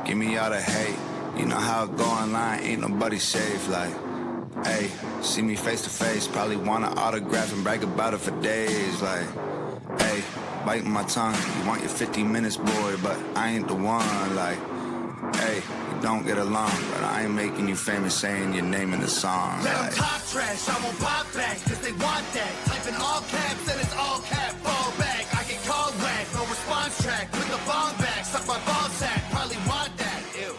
Give me all the hate. You know how it go online, ain't nobody safe. Like, hey, see me face to face, probably want an autograph and brag about it for days. Like, hey, biting my tongue. You want your 50 minutes, boy, but I ain't the one. Like, hey, we don't get along, but I ain't making you famous saying your name in the song. Let them talk trash, I won't pop back, cause they want that. Type in all caps, and it's all cap, fall back. I get called whack, no response track. Put the bong back, suck my ball sack, probably want that, ew.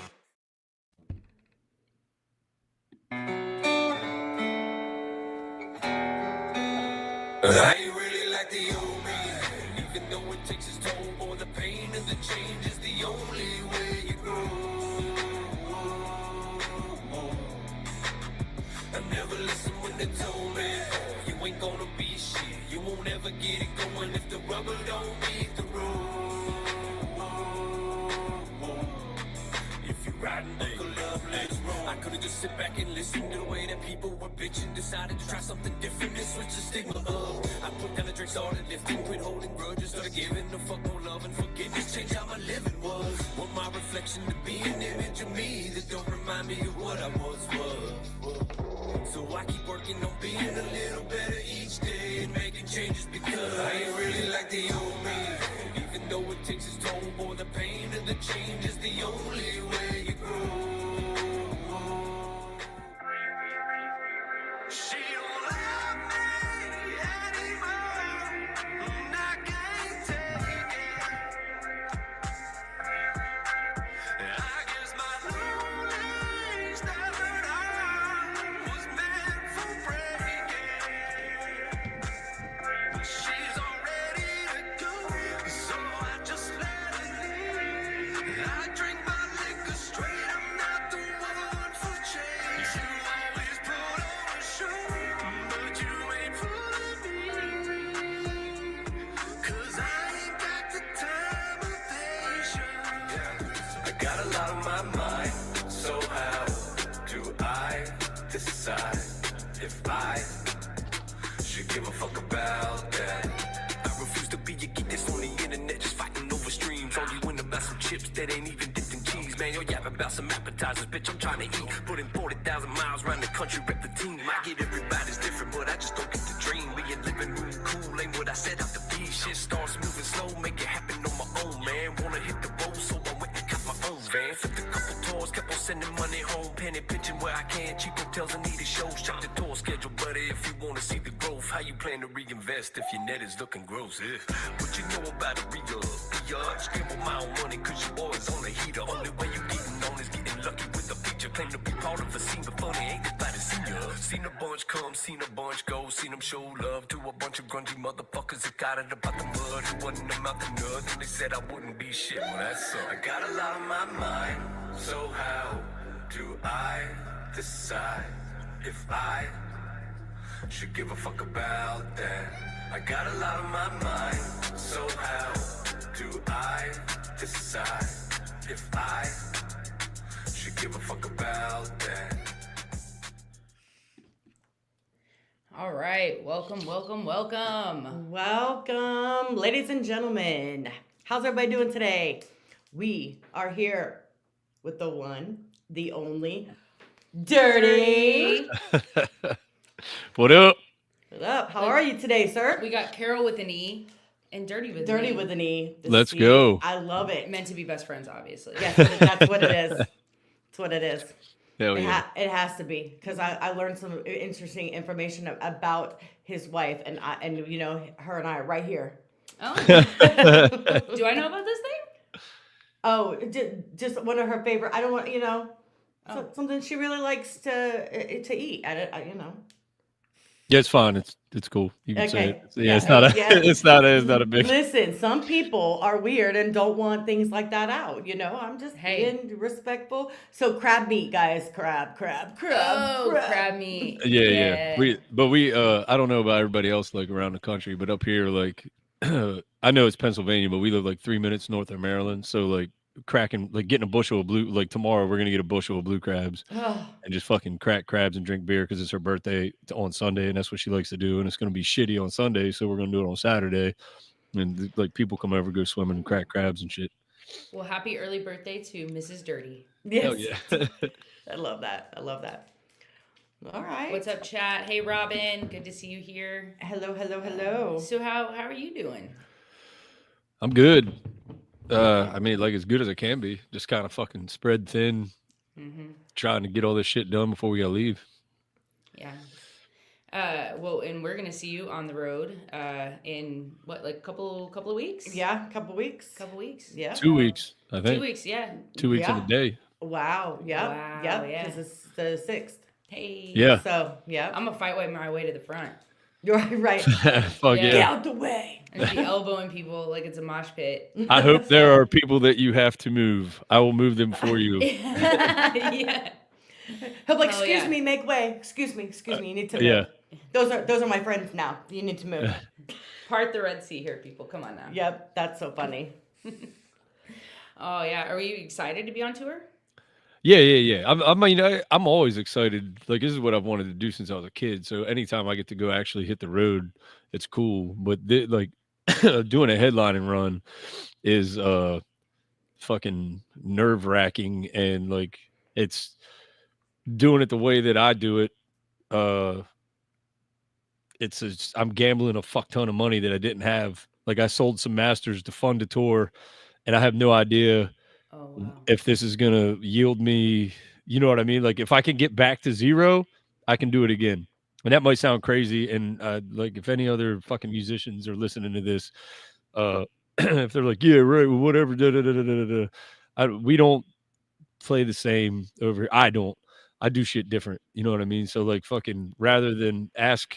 I ain't really like the old man, even though it takes its toll. Boy, the pain and the change is the only way you grow. I never listened when they told me you ain't gonna be shit. You won't ever get it going if the rubber don't meet the road. If you riding, buckle up, let's roll. I could've just sit back and listened to the way that people were bitching. Decided to try something different and switch the stigma up. I put down the drink, started lifting, quit holding grudges, started giving no fuck, no love and forgiveness. Changed how my living was. Want my reflection to be an image of me that don't remind me of what I was. So I keep working on being a little better each day and making changes because I ain't really like the old me. Even though it takes its toll, boy, the pain and the change is the only way you grow. She don't love me anymore, and I can't take it. I guess my lonely stubborn heart was meant for breaking. She's all ready to go, so I just let it leave. I drink my liquor straight, I'm not the one for change. You always put on a show, but you ain't fooling me. Cause I ain't got the time or patience. I got a lot on my mind, so how do I decide if I should give a fuck about that? I refuse to be a geek that's on the internet just fighting over streams, arguing about some chips that ain't even dipped in cheese. Man, you're yapping about some appetizers, bitch, I'm trying to eat. Putting 40,000 miles around the country, rep the team. I get everybody's different, but I just don't get the dream. Being living really cool ain't what I set out to be. Shit starts moving slow, make it happen on my own, man. Wanna hit the road, so I went and got my own van. Flipped a couple tours, kept on sending money home, penny pitching where I can. Cheap hotels and needed shows, check the tour schedule, buddy. If you wanna see the growth, how you plan to reinvest if your net is looking gross? What you know about a re-up? Scribble my own money, cause you always on the heater. Only way you getting on is getting lucky with a feature. Claim to be part of a scene, but funny ain't about to see ya. Seen a bunch come, seen a bunch go, seen them show love to a bunch of grungy motherfuckers that got it about the mud. Who wasn't about the nut, and they said I wouldn't be shit. Well, that's I got a lot on my mind, so how do I decide if I should give a fuck about that? I got a lot on my mind, so how do I decide if I should give a fuck about that? All right, welcome. Welcome, ladies and gentlemen. How's everybody doing today? We are here with the one, the only, DurtE. What up? What up? How are you today, sir? We got Carol with an E and DurtE with an DurtE E. with an E. The Let's C. go. I love it. Meant to be best friends, obviously. Yes, that's what it is. That's what it is. Hell yeah. It has to be, because I learned some interesting information about his wife, and you know, her and I right here. Oh. Do I know about this thing? Oh, just one of her favorite. I don't want, you know, something she really likes to eat. You know. Yeah, it's fine. It's cool. You can say Okay. it. Yeah, it's not a big. Listen, some people are weird and don't want things like that out. You know, I'm just being respectful. So crab meat, guys. Crab. Oh, crab meat. Yeah. We I don't know about everybody else like around the country, but up here, like I know it's Pennsylvania, but we live like 3 minutes north of Maryland. So like getting a bushel of like tomorrow we're gonna get a bushel of blue crabs and just fucking crack crabs and drink beer because it's her birthday on Sunday and that's what she likes to do, and it's gonna be shitty on Sunday, so we're gonna do it on Saturday, and like people come over, go swimming and crack crabs and shit. Well, happy early birthday to Mrs. DurtE. Yes. Hell yeah. I love that. I love that. All right. What's up, chat? Hey, Robin. Good to see you here. Hello, hello, hello. So how are you doing? I'm good. I mean, like as good as I can be. Just kind of fucking spread thin, trying to get all this shit done before we gotta leave. Yeah. Well, and we're gonna see you on the road in what, like couple of weeks? Yeah, couple weeks. Couple weeks. Yeah. 2 weeks, I think. 2 weeks. Yeah. 2 weeks Yeah. and a day. Wow. Yeah. Wow, Yeah. yeah. Because it's the 6th. Hey. Yeah. So, yeah. I'm gonna fight my way to the front. You're right. Fuck Yeah. Get yeah. out the way. And be elbowing people like it's a mosh pit. I hope there are people that you have to move. I will move them for you. Yeah. He'll be like, Hell excuse yeah. me, make way. Excuse me, you need to move. Yeah. Those are my friends now. You need to move. Part the Red Sea here, people. Come on now. Yep, that's so funny. Oh yeah. Are you excited to be on tour? Yeah. I mean, I'm always excited. Like this is what I've wanted to do since I was a kid. So anytime I get to go actually hit the road, it's cool. But like doing a headlining run is fucking nerve wracking, and like it's doing it the way that I do it. I'm gambling a fuck ton of money that I didn't have. Like I sold some masters to fund a tour, and I have no idea Oh wow. if this is gonna yield me. You know what I mean? Like if I can get back to zero, I can do it again. And that might sound crazy. And like if any other fucking musicians are listening to this, if they're like, yeah, right, well, whatever, we don't play the same over here. I don't. I do shit different. You know what I mean? So like fucking rather than ask,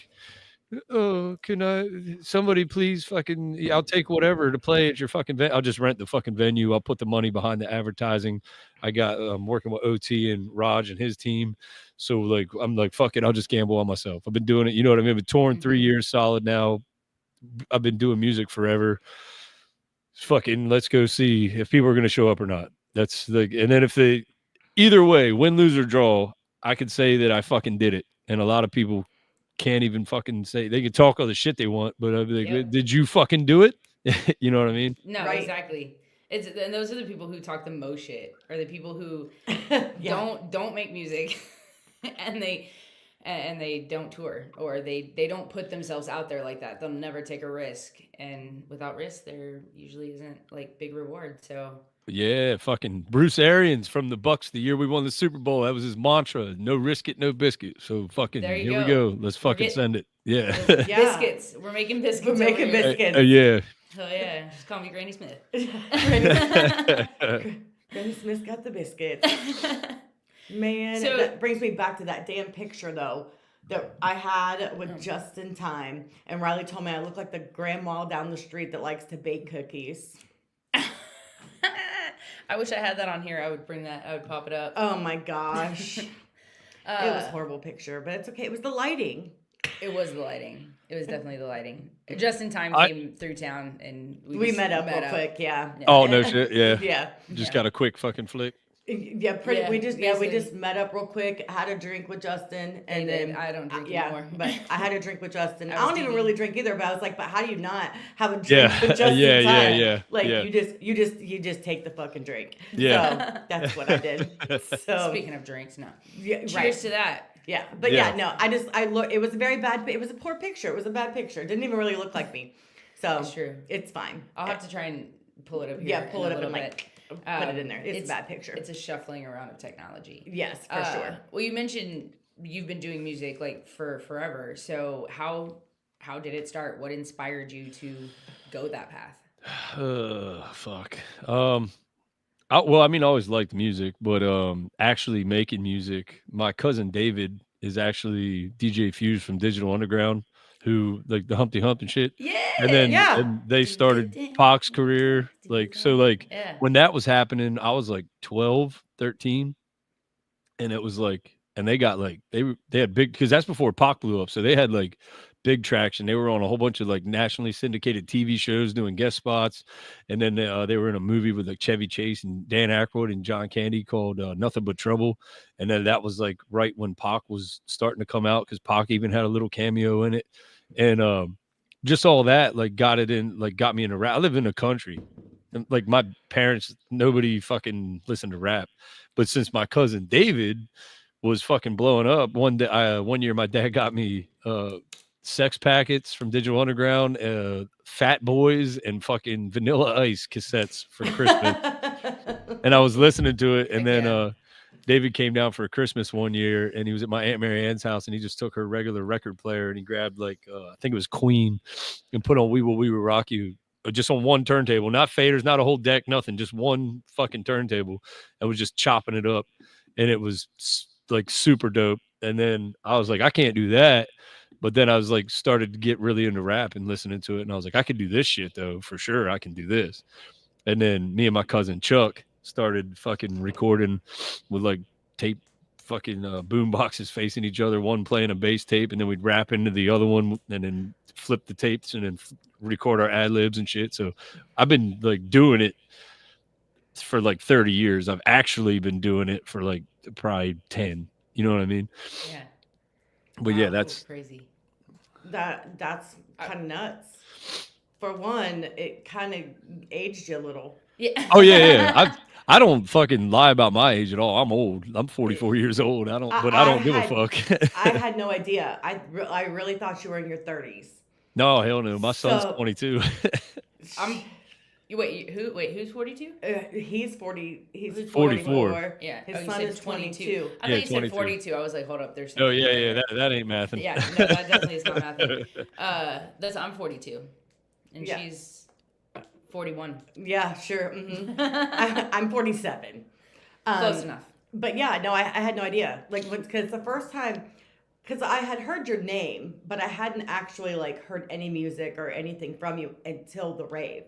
oh, can somebody please fucking, I'll take whatever to play at your fucking I'll just rent the fucking venue. I'll put the money behind the advertising. I'm working with OT and Raj and his team. So like, I'm like, fuck it. I'll just gamble on myself. I've been doing it. You know what I mean? I've been touring 3 years solid now. I've been doing music forever. Fucking let's go see if people are going to show up or not. That's like, and then if they, either way, win, lose or draw, I could say that I fucking did it. And a lot of people can't even fucking say, they can talk all the shit they want, but I'd be like, Yep. did you fucking do it? You know what I mean? No, Right. exactly. And those are the people who talk the most shit, or the people who Yeah. don't make music, and they don't tour, or they don't put themselves out there like that. They'll never take a risk, and without risk, there usually isn't like big reward. So Yeah, fucking Bruce Arians from the Bucks the year we won the Super Bowl. That was his mantra: no risk it, no biscuit. So fucking There you here we go. go. Let's fucking getting- send it. Yeah. Yeah. biscuits, we're making biscuits. We're making over here. biscuits. Yeah. Hell yeah, just call me Granny Smith. Granny Smith's got the biscuits. Man, So- that brings me back to that damn picture though that I had with Just in Time, and Riley told me I look like the grandma down the street that likes to bake cookies. I wish I had that on here. I would bring that. I would pop it up. Oh my gosh. It was a horrible picture, but it's okay. It was the lighting. It was the lighting. It was definitely the lighting. Just in time I- came through town, and We just met up real quick, yeah. Oh no shit. Yeah. Yeah. Just got a quick fucking flick. Yeah, pretty. Yeah, we just basically. met up real quick, had a drink with Justin, and did. then I don't drink yeah, anymore. but I had a drink with Justin. I I, was don't even eating. really drink either, but I was like, but how do you not have a drink Yeah, with Justin? yeah. Like Yeah. you just take the fucking drink. Yeah. So that's what I did. So Speaking of drinks, no. yeah, Cheers right. to that. Yeah, but Yeah. yeah, no, I look. It was a very bad. It was a poor picture. It was a bad picture. It didn't even really look like me. So It's true. It's fine. I'll have to try and pull it up here. Yeah, pull in it a up and little like bit. put it in there. It's a bad picture. It's a shuffling around of technology. Yes, for sure. Well, you mentioned you've been doing music like for forever. So how did it start? What inspired you to go that path? Fuck. Well, I mean, I always liked music, but actually making music, my cousin David is actually DJ Fuse from Digital Underground, who like the Humpty Hump and shit. Yeah. And then Yeah. and they started Pac's career. Like, so like Yeah. when that was happening, I was like 12, 13. And it was like, and they got like, they had big, because that's before Pac blew up. So they had like big traction. They were on a whole bunch of like nationally syndicated TV shows doing guest spots. And then they were in a movie with like Chevy Chase and Dan Aykroyd and John Candy called Nothing But Trouble. And then that was like right when Pac was starting to come out, because Pac even had a little cameo in it. And just all that like got me into rap. I live in the country. And, like my parents, nobody fucking listened to rap. But since my cousin David was fucking blowing up, one day, one year, my dad got me Sex Packets from Digital Underground, Fat Boys, and fucking Vanilla Ice cassettes for Christmas. And I was listening to it, and then David came down for Christmas one year, and he was at my Aunt Mary Ann's house, and he just took her regular record player, and he grabbed like I think it was Queen, and put on We Will Rock You, just on one turntable, not faders, not a whole deck, nothing, just one fucking turntable, and was just chopping it up, and it was like super dope. And then I was like, I can't do that. But then I was like, started to get really into rap and listening to it. And I was like, I could do this shit though, for sure. I can do this. And then me and my cousin Chuck started fucking recording with like tape fucking boom boxes facing each other, one playing a bass tape, and then we'd rap into the other one and then flip the tapes and then record our ad libs and shit. So I've been like doing it for like 30 years. I've actually been doing it for like probably 10. You know what I mean? Yeah. But Wow, yeah, that's crazy. That's kind of nuts. For one, it kind of aged you a little. Yeah. oh yeah. I don't fucking lie about my age at all. I'm old. I'm 44 years old. I don't give a fuck. I had no idea. I really thought you were in your 30s. No, hell no. My son's 22. Who's 42? He's 40. He's 44. Yeah. His you son said is 22. I Yeah, thought you 22. said 42. I was like, hold up, there's Oh something. yeah. That ain't mathing. Yeah, no, that definitely is not mathing. I'm 42, and Yeah. she's 41. Yeah, sure. I'm 47. Close enough. But yeah, no, I had no idea. Like, because the first time, because I had heard your name, but I hadn't actually like heard any music or anything from you until the rave.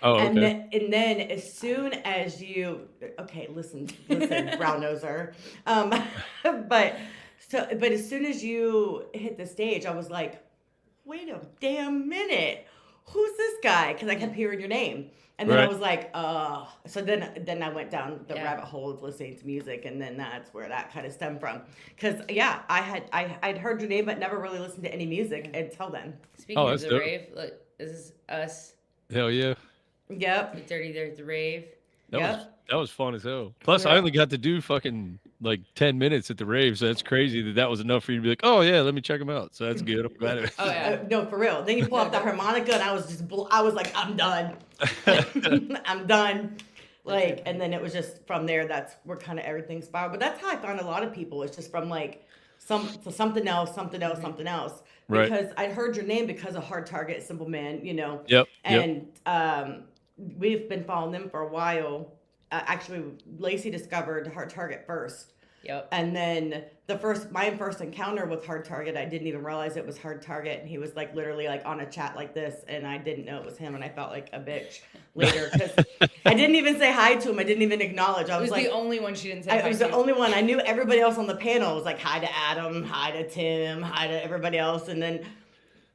Oh, okay. And then as soon as you, okay, listen, brown noser. But as soon as you hit the stage, I was like, wait a damn minute, who's this guy? Because I kept hearing your name, and then I Right. was like, so then I went down the rabbit hole of listening to music, and then that's where that kind of stemmed from. Because yeah, I'd heard your name, but never really listened to any music until then. Speaking of that's the dope. rave, look, this is us. Hell yeah. Yep. Dirty there at the rave. That was fun as hell. Plus, I only got to do fucking like 10 minutes at the rave, so that's crazy that was enough for you to be like, oh yeah, let me check them out. So that's good. I'm glad it. Oh yeah. No, for real. Then you pull up the harmonica, and I was like, I'm done. I'm done. Like, and then it was just from there. That's where kind of everything spiraled. But that's how I found a lot of people. It's just from like something else. Right. Because I'd heard your name because of Hard Target, Simple Man, you know. Yep. And we've been following them for a while. Actually, Lacey discovered Hard Target first. Yep. And then my first encounter with Hard Target, I didn't even realize it was Hard Target, and he was like literally like on a chat like this, and I didn't know it was him, and I felt like a bitch later because I didn't even say hi to him. I didn't even acknowledge. I was like the only one she didn't say. I was the only one. I knew everybody else on the panel. It was like hi to Adam, hi to Tim, hi to everybody else, and then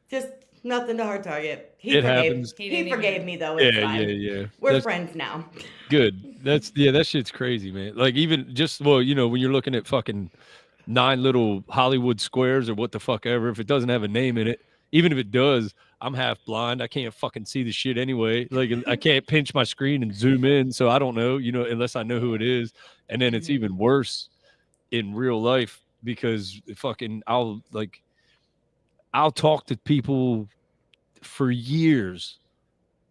just nothing to Hard Target. He happens. He forgave me though. It's fine. Yeah. We're friends now. Good. That shit's crazy, man. Like even just when you're looking at fucking 9 little Hollywood squares or what the fuck ever, if it doesn't have a name in it, even if it does, I'm half blind. I can't fucking see the shit anyway. Like I can't pinch my screen and zoom in, so I don't know, unless I know who it is. And then it's even worse in real life because fucking I'll talk to people for years.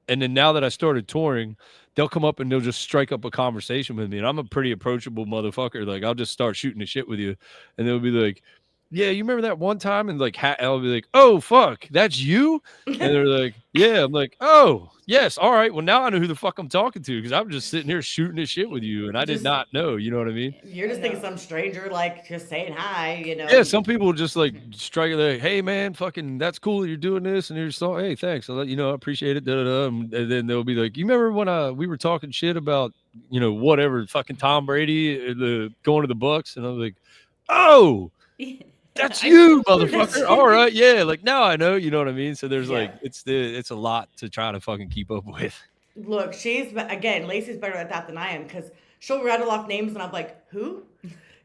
And then now that I started touring, they'll come up and they'll just strike up a conversation with me. And I'm a pretty approachable motherfucker. Like, I'll just start shooting the shit with you. And they'll be like, yeah, you remember that one time? And like, I'll be like, oh, fuck, that's you? And they're like, yeah. I'm like, oh, yes. All right. Well, now I know who the fuck I'm talking to because I'm just sitting here shooting this shit with you. And I did not know. You know what I mean? You're just thinking some stranger, like, just saying hi, Yeah, some people just like strike it like, hey, man, fucking, that's cool that you're doing this. And you're just like, hey, thanks. I'll let you know. I appreciate it. And then they'll be like, you remember when we were talking shit about, whatever, fucking Tom Brady, going to the Bucks? And I was like, oh. That's you, motherfucker. All right, yeah. Like now I know, you know what I mean? So there's it's a lot to try to fucking keep up with. Look, Lacey's better at that than I am because she'll rattle off names and I'm like, who?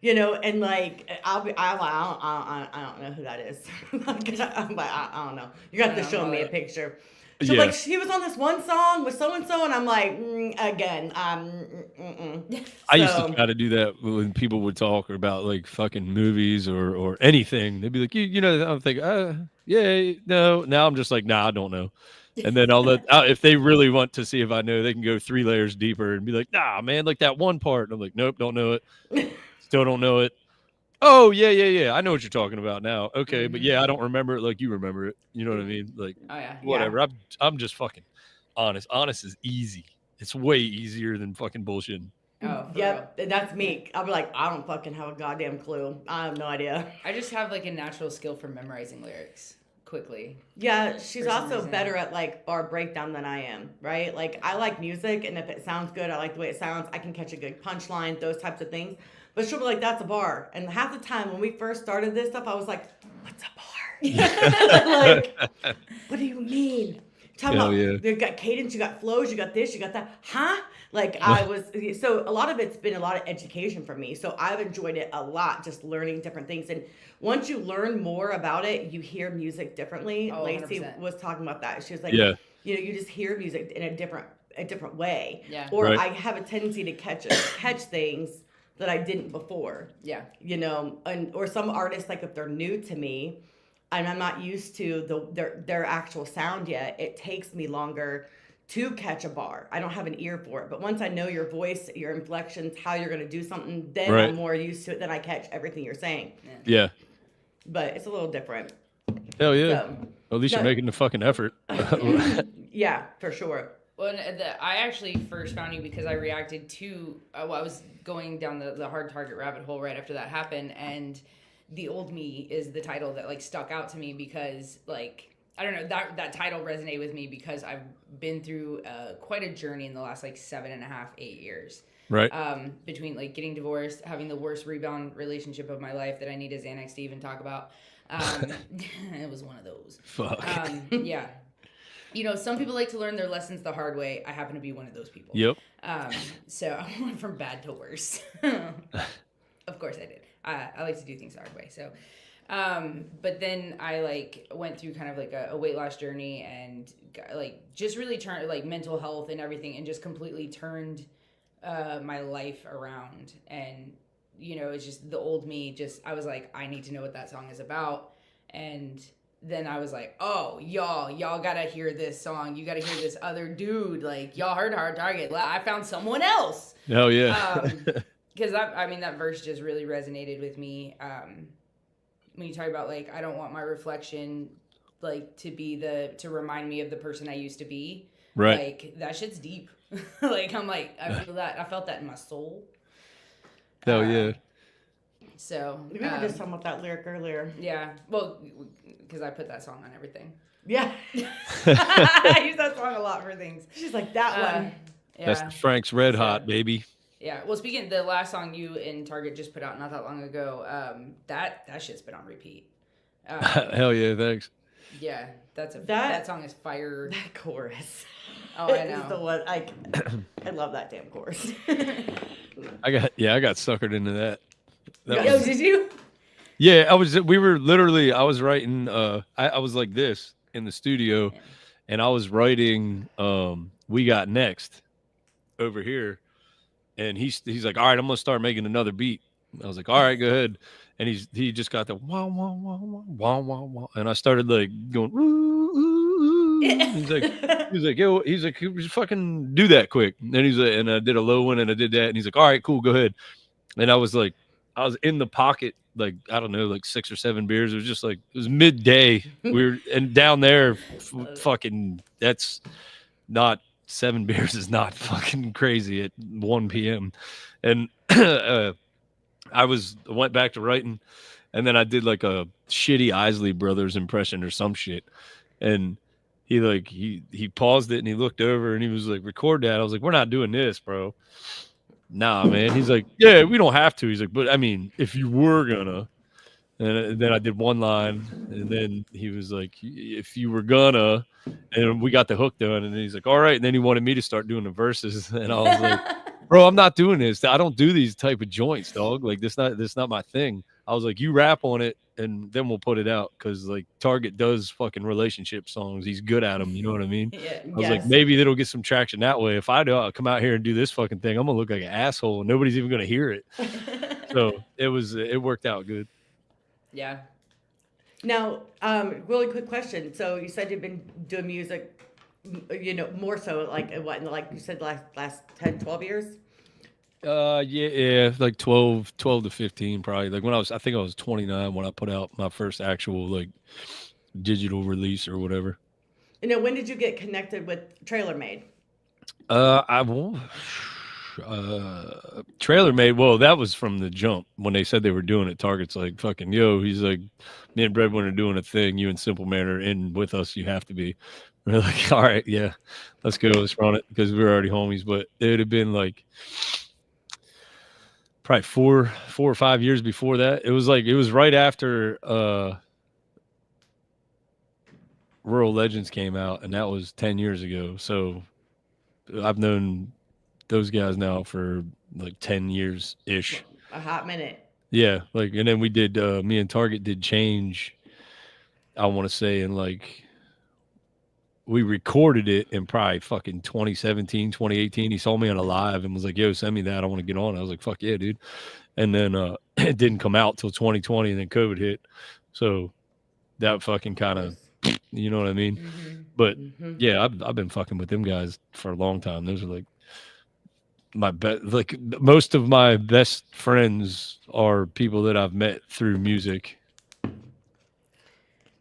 And like I don't know who that is. I'm like, I don't know. You got to show me a picture. She's like, she was on this one song with so and so, and I'm like, again, I used to try to do that when people would talk about like fucking movies or anything. They'd be like, you know, I'm thinking, yeah, no. Now I'm just like, nah, I don't know. And then I'll let if they really want to see if I know, they can go 3 layers deeper and be like, nah, man, like that one part. And I'm like, nope, don't know it. Still don't know it. Oh yeah. I know what you're talking about now. Okay, but yeah, I don't remember it like you remember it. You know what I mean? Like, whatever. I'm just fucking honest. Honest is easy. It's way easier than fucking bullshit. Oh, yep, that's me. I'll be like, I don't fucking have a goddamn clue. I have no idea. I just have like a natural skill for memorizing lyrics quickly. Yeah, she's also better at like bar breakdown than I am, right? Like I like music, and if it sounds good, I like the way it sounds. I can catch a good punchline, those types of things. But she'll be like, that's a bar. And half the time when we first started this stuff, I was like, what's a bar? Like, what do you mean? Talking about, you got cadence, you got flows, you got this, you got that. Huh? Like so a lot of it's been a lot of education for me. So I've enjoyed it a lot, just learning different things. And once you learn more about it, you hear music differently. Oh, Lacey 100%. was talking about that. She was like, you know, you just hear music in a different way. Yeah. Or I have a tendency to catch things that I didn't before. Yeah. You know, or some artists, like if they're new to me and I'm not used to their actual sound yet, it takes me longer to catch a bar. I don't have an ear for it. But once I know your voice, your inflections, how you're going to do something, then I'm more used to it. Then I catch everything you're saying. Yeah. But it's a little different. Hell yeah. So, at least you're making the fucking effort. Yeah, for sure. Well, I actually first found you because I reacted to, I was going down the hard target rabbit hole right after that happened, and The Old Me is the title that like stuck out to me because like, I don't know, that title resonated with me because I've been through quite a journey in the last like 7.5, 8 years. Right. Between like getting divorced, having the worst rebound relationship of my life that I need a Xanax to even talk about. It was one of those. Fuck. Yeah. You know, some people like to learn their lessons the hard way. I happen to be one of those people. Yep. So I went from bad to worse. Of course I did. I like to do things the hard way. So, but then I like went through kind of like a weight loss journey and like just really turned like mental health and everything and just completely turned my life around. And, you know, it's just the old me. Just I was like, I need to know what that song is about. And then I was like, oh, y'all gotta hear this song. You gotta hear this other dude. Like, y'all heard Hard Target. I found someone else. Oh, yeah. Because I mean, that verse just really resonated with me. When you talk about, like, I don't want my reflection, like, to remind me of the person I used to be. Right. Like, that shit's deep. Like, I'm like, I feel that. I felt that in my soul. Hell yeah. So we were just talking about that lyric earlier. Yeah, well, because I put that song on everything. Yeah, I use that song a lot for things. She's like that one. Yeah. That's the Frank's Red Hot, baby. Yeah. Well, speaking, the last song you and Target just put out not that long ago, that shit's been on repeat. Hell yeah, thanks. Yeah, that song is fire. That chorus. Oh, I know. Is the one I love that damn chorus. I got suckered into that. Did you? Yeah, I was writing, I was like this in the studio, and I was writing We Got Next over here, and he's like, all right, I'm gonna start making another beat. I was like, all right, go ahead. And he just got the wah wah wah wah wah wah wah, and I started like going ooh, ooh, ooh. He's like, yo, just fucking do that quick. And then he's like, and I did a low one and I did that, and he's like, all right, cool, go ahead. And I was in the pocket, like, I don't know, like 6 or 7 beers. It was just like, it was midday. And down there, fucking, that's not 7 beers is not fucking crazy at 1 p.m. And I went back to writing, and then I did like a shitty Isley Brothers impression or some shit. And he paused it and he looked over and he was like, record that. I was like, we're not doing this, bro. Nah, man. He's like, yeah, we don't have to. He's like, but I mean, if you were gonna. And then I did one line, and then he was like, if you were gonna, and we got the hook done, and then he's like, all right. And then he wanted me to start doing the verses, and I was like, bro, I'm not doing this. I don't do these type of joints, dog. Like, this not my thing. I was like, you rap on it, and then we'll put it out, because like Target does fucking relationship songs. He's good at them. You know what I mean? Yeah. I was like, Yes. maybe it'll get some traction that way. If I do, come out here and do this fucking thing, I'm gonna look like an asshole, and nobody's even gonna hear it. So it worked out good. Yeah. Now, really quick question. So you said you've been doing music, more so like what, like you said, last 10, 12 years? Yeah, like 12 to 15 probably. Like I think I was 29 when I put out my first actual like digital release or whatever. When did you get connected with Traylormade? I won't. Traylormade. Well, that was from the jump when they said they were doing it. Target's like, fucking, yo, he's like, me and Breadwinner are doing a thing. You and Simple Man are in with us. You have to be. We're like, all right, yeah, let's go. Let's run it, because we were already homies. But it would have been like probably 4 or 5 years before that. It was right after Rural Legends came out, and that was 10 years ago. So I've known those guys now for like 10 years ish. A hot minute. Yeah, like, and then we did me and Target did Change, I want to say, in like, we recorded it in probably fucking 2017, 2018. He saw me on a live and was like, yo, send me that, I want to get on. I was like, fuck yeah, dude. And then it didn't come out till 2020, and then COVID hit. So that fucking kind of, you know what I mean? Mm-hmm. But yeah, I've been fucking with them guys for a long time. Those are like my best, like most of my best friends are people that I've met through music.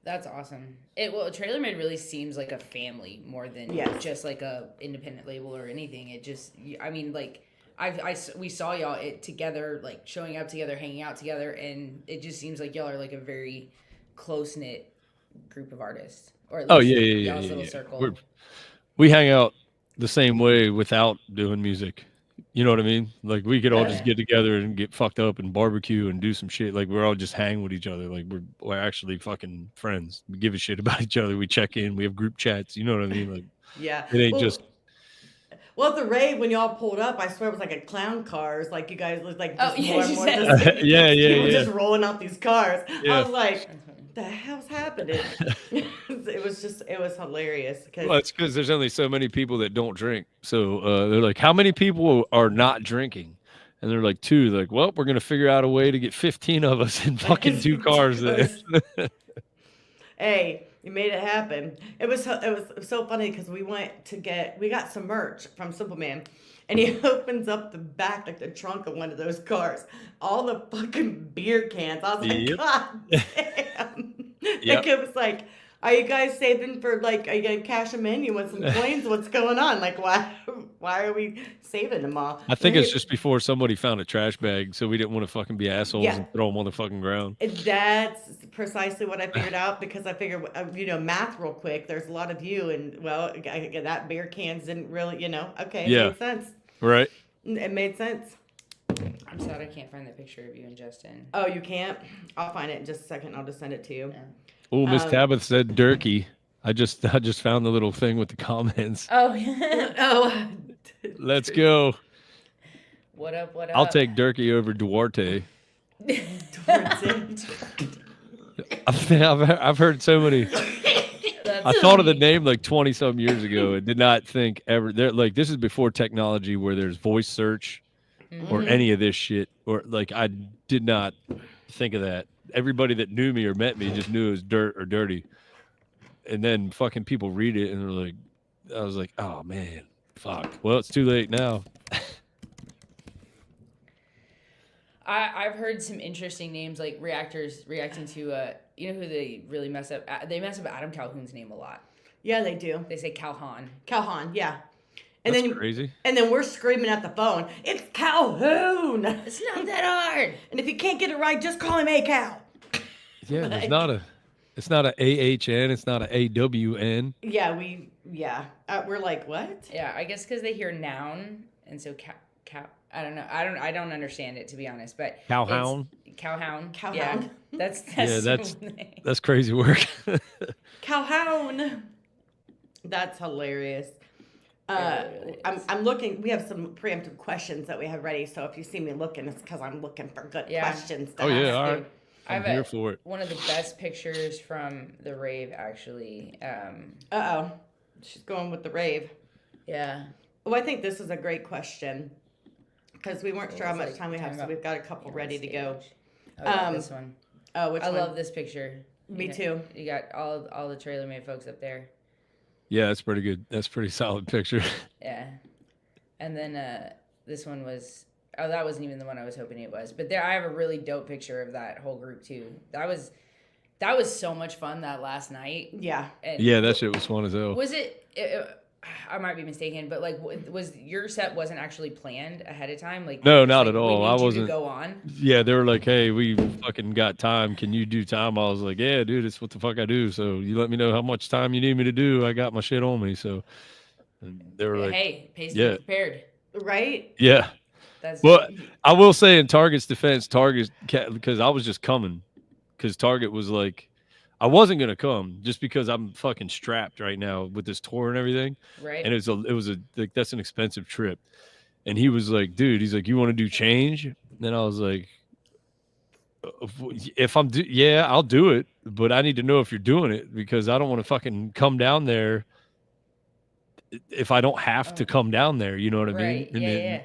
That's awesome. Traylormade really seems like a family more than just like a independent label or anything. It just, I mean, like we saw y'all together, like showing up together, hanging out together, and it just seems like y'all are like a very close knit group of artists. Or at least y'all's little circle. We hang out the same way without doing music. You know what I mean? Like, we could all just get together and get fucked up and barbecue and do some shit. Like, we're all just hang with each other. Like, we're actually fucking friends. We give a shit about each other. We check in. We have group chats. You know what I mean? Like, yeah. it ain't just. Well, at the rave, when y'all pulled up, I swear it was like a clown cars. Like, you guys looked like just yeah, more and more. Yeah. Just rolling out these cars. Yeah. I was like, the hell's happening? It was hilarious. Well, it's because there's only so many people that don't drink. So they're like, how many people are not drinking? And they're like, 2. They're like, well, we're gonna figure out a way to get 15 of us in fucking 2 cars. Hey, you made it happen. It was so funny because we got some merch from Simple Man, and he opens up the back, like the trunk of one of those cars, all the fucking beer cans. I was like, God damn. Like, it was like, are you guys saving for, like, are you gonna cash them in? You want some coins? What's going on? Like, why are we saving them all? I think it's just before somebody found a trash bag, so we didn't want to fucking be assholes and throw them on the fucking ground. That's precisely what I figured out, because I figured, math real quick. There's a lot of you, and well, that beer cans didn't really, it made sense. Right. It made sense. I'm sad I can't find the picture of you and Justin. Oh, you can't? I'll find it in just a second. I'll just send it to you. Yeah. Oh, Miss Tabitha said DurtE. I just found the little thing with the comments. Oh, yeah. Oh. Let's go. What up? I'll take DurtE over Duarte. I've heard so many. I thought of the name like 20 some years ago and did not think ever. Like, this is before technology where there's voice search or any of this shit. Or like, I did not think of that. Everybody that knew me or met me just knew it was Dirt or Dirty. And then fucking people read it and they're like, I was like, oh man, fuck. Well, it's too late now. I've heard some interesting names, like reacting to, who they really mess up? They mess up Adam Calhoun's name a lot. Yeah, they do. They say Calhoun. Calhoun, yeah. And That's then crazy. And then we're screaming at the phone, it's Calhoun. It's not that hard. And if you can't get it right, just call him A-Cal. Yeah, it's not a AHN, it's not a AWN. Yeah, we're like, what? Yeah, I guess because they hear noun, and so I don't know. I don't understand it, to be honest. But Calhoun. Calhoun. Calhoun. Yeah, that's crazy work. Calhoun. That's hilarious. Really I'm looking. We have some preemptive questions that we have ready. So if you see me looking, it's because I'm looking for good questions. To ask all you. right. I'm here for it. One of the best pictures from the rave, actually. She's going with the rave. Yeah. Oh, I think this is a great question because we weren't sure how much time we have, so about- we've got a couple ready to go. Oh, yeah, this one. Oh, which I one? love this picture. Me too. You got all the Traylormade folks up there. Yeah, that's pretty good. That's a pretty solid picture. Yeah. And then this one was that wasn't even the one I was hoping it was. But there I have a really dope picture of that whole group too. That was so much fun that last night. Yeah. And Yeah, that shit was fun as hell. Was it I might be mistaken, but like, was your set wasn't actually planned ahead of time? Like, No, just, not like, at all. we need I you to wasn't. go on. Yeah, they were like, "Hey, we fucking got time. Can you do time?" I was like, "Yeah, dude, it's what the fuck I do. So you let me know how much time you need me to do. I got my shit on me." So and they were like, Hey, pays to yeah. be prepared. Right? "Yeah." That's Well, I will say in Target's defense, because I was just coming, because Target was like, I wasn't gonna come just because I'm fucking strapped right now with this tour and everything. right. And it was a like, that's an expensive trip. And he was like, "Dude," he's like, "You want to do change?" And I was like, "If yeah, I'll do it, but I need to know if you're doing it because I don't want to fucking come down there if I don't have to come down there." You know what I mean? Right. And Yeah, then, yeah.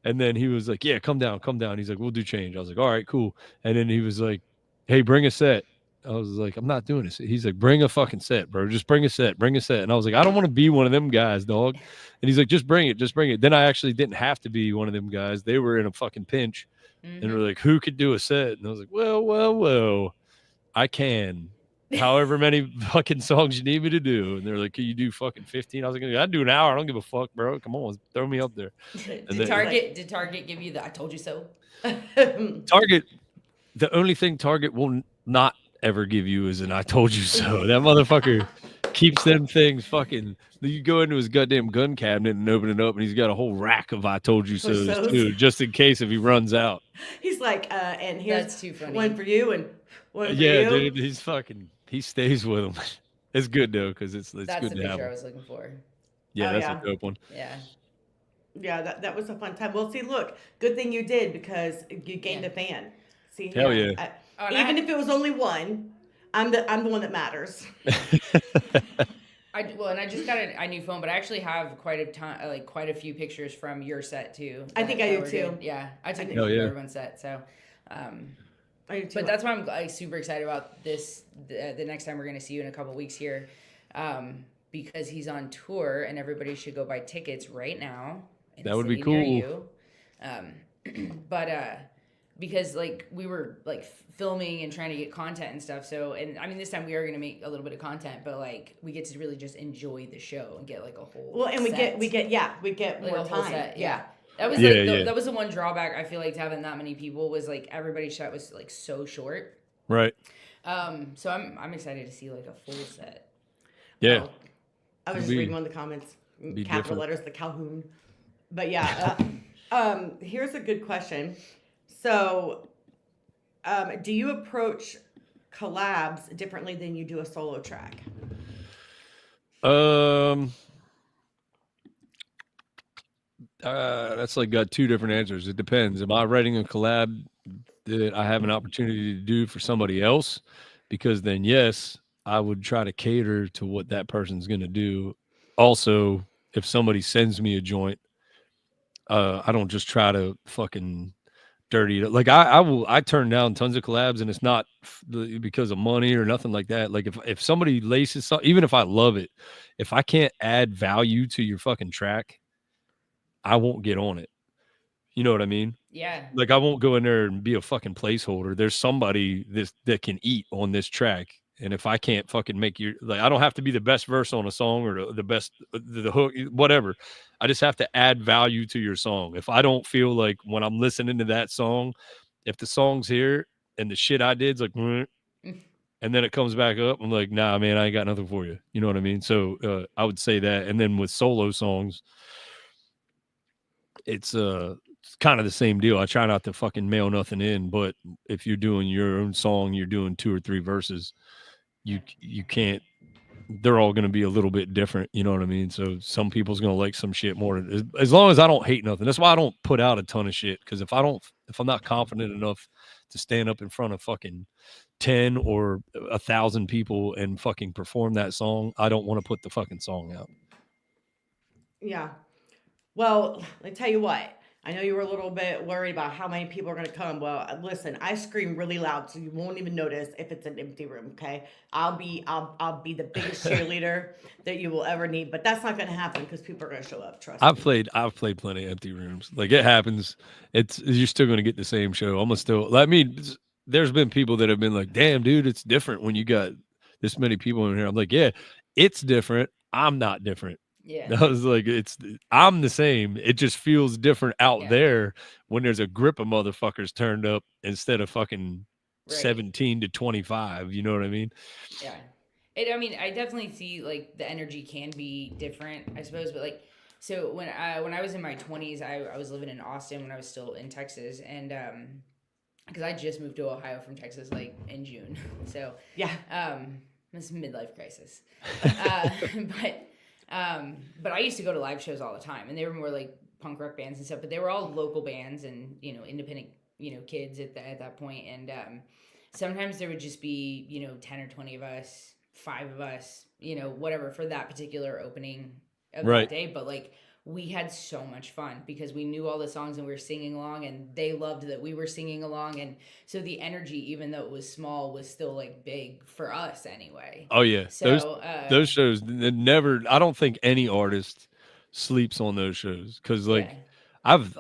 And then he was like, "Yeah, come down." He's like, "We'll do change." I was like, "All right, cool." And then he was like, "Hey, bring a set." I was like, "I'm not doing this." He's like, "Bring a fucking set, bro. Just bring a set. Bring a set." And I was like, "I don't want to be one of them guys, dog." And he's like, "Just bring it. Just bring it." Then I actually didn't have to be one of them guys. They were in a fucking pinch. And they're like, "Who could do a set?" And I was like, well, I can. However many fucking songs you need me to do. And they're like, "Can you do fucking 15?" I was like, "I'd do an hour. I don't give a fuck, bro. Come on, throw me up there." Did Target give you the "I told you so"? Target, the only thing Target will not ever give you is an "I told you so." That motherfucker keeps them things fucking. You go into his goddamn gun cabinet and open it up, and he's got a whole rack of "I told you so" too, just in case if he runs out. He's like, and here's That's too funny. one for you and one for Yeah, you. dude, he stays with him. It's good though, because it's That's good the to have picture I him. was looking for. Yeah, Oh, that's yeah. a dope one. Yeah. Yeah, that was a fun time. Well, see, look, good thing you did because you gained Yeah. a fan. See, Hell yeah. Oh, and Even if it was only one, I'm the one that matters. And I just got a new phone, but I actually have quite a few pictures from your set too. I think I do were too. good. Yeah, I took Hell pictures yeah. of everyone's set. So, I do too. but that's why I'm like super excited about this. The next time we're gonna see you in a couple weeks here, because he's on tour and everybody should go buy tickets right now. in That a would be city near cool. you. But because like we were like filming and trying to get content and stuff, so and I mean this time we are gonna make a little bit of content, but like we get to really just enjoy the show and get like a whole well, and we set. get Like more a whole time. set, yeah. That was that was the one drawback I feel like to having that many people was like everybody's set was like so short. Right. So I'm excited to see like a full set. Yeah. I was just Be- reading one of the comments, be capital different. letters, the Calhoun. But yeah, here's a good question. So, do you approach collabs differently than you do a solo track? That's like got two different answers. It depends. Am I writing a collab that I have an opportunity to do for somebody else? Because then, yes, I would try to cater to what that person's going to do. Also, if somebody sends me a joint, I don't just try to fucking dirty it. Like I turn down tons of collabs, and it's not because of money or nothing like that. Like if somebody laces something, even if I love it, if I can't add value to your fucking track, I won't get on it. You know what I mean? Yeah. Like I won't go in there and be a fucking placeholder. There's somebody that can eat on this track. And if I can't fucking make your, like, I don't have to be the best verse on a song or the best, the hook, whatever. I just have to add value to your song. If I don't feel like when I'm listening to that song, if the song's here and the shit I did's like, and then it comes back up, I'm like, nah, man, I ain't got nothing for you. You know what I mean? So I would say that. And then with solo songs, it's kind of the same deal. I try not to fucking mail nothing in, but if you're doing your own song, you're doing 2 or 3 verses, you can't, they're all going to be a little bit different. You know what I mean? So some people's going to like some shit more, as long as I don't hate nothing. That's why I don't put out a ton of shit. Cause if I don't if I'm not confident enough to stand up in front of fucking 10 or 1,000 people and fucking perform that song, I don't want to put the fucking song out. Yeah. Well, I tell you what. I know you were a little bit worried about how many people are going to come. Well, listen, I scream really loud, so you won't even notice if it's an empty room. Okay, I'll be the biggest cheerleader that you will ever need, but that's not going to happen because people are going to show up. Trust me. I've played plenty of empty rooms. Like it happens. You're still going to get the same show. I'm gonna still. I mean, there's been people that have been like, "Damn, dude, it's different when you got this many people in here." I'm like, "Yeah, it's different. I'm not different." Yeah. I was like, I'm the same. It just feels different out there when there's a grip of motherfuckers turned up instead of fucking 17 to 25. You know what I mean? Yeah. I mean, I definitely see like the energy can be different, I suppose, but like, so when I was in my 20s, I was living in Austin when I was still in Texas, and because I just moved to Ohio from Texas like in June, so yeah, this midlife crisis, but I used to go to live shows all the time, and they were more like punk rock bands and stuff, but they were all local bands and, you know, independent, you know, kids at that point. And sometimes there would just be, you know, 10 or 20 of us, 5 of us, you know, whatever, for that particular opening of that day. But like, we had so much fun because we knew all the songs and we were singing along, and they loved that we were singing along. And so the energy, even though it was small, was still like big for us anyway. Oh yeah. So those shows never, I don't think any artist sleeps on those shows. Cause like I've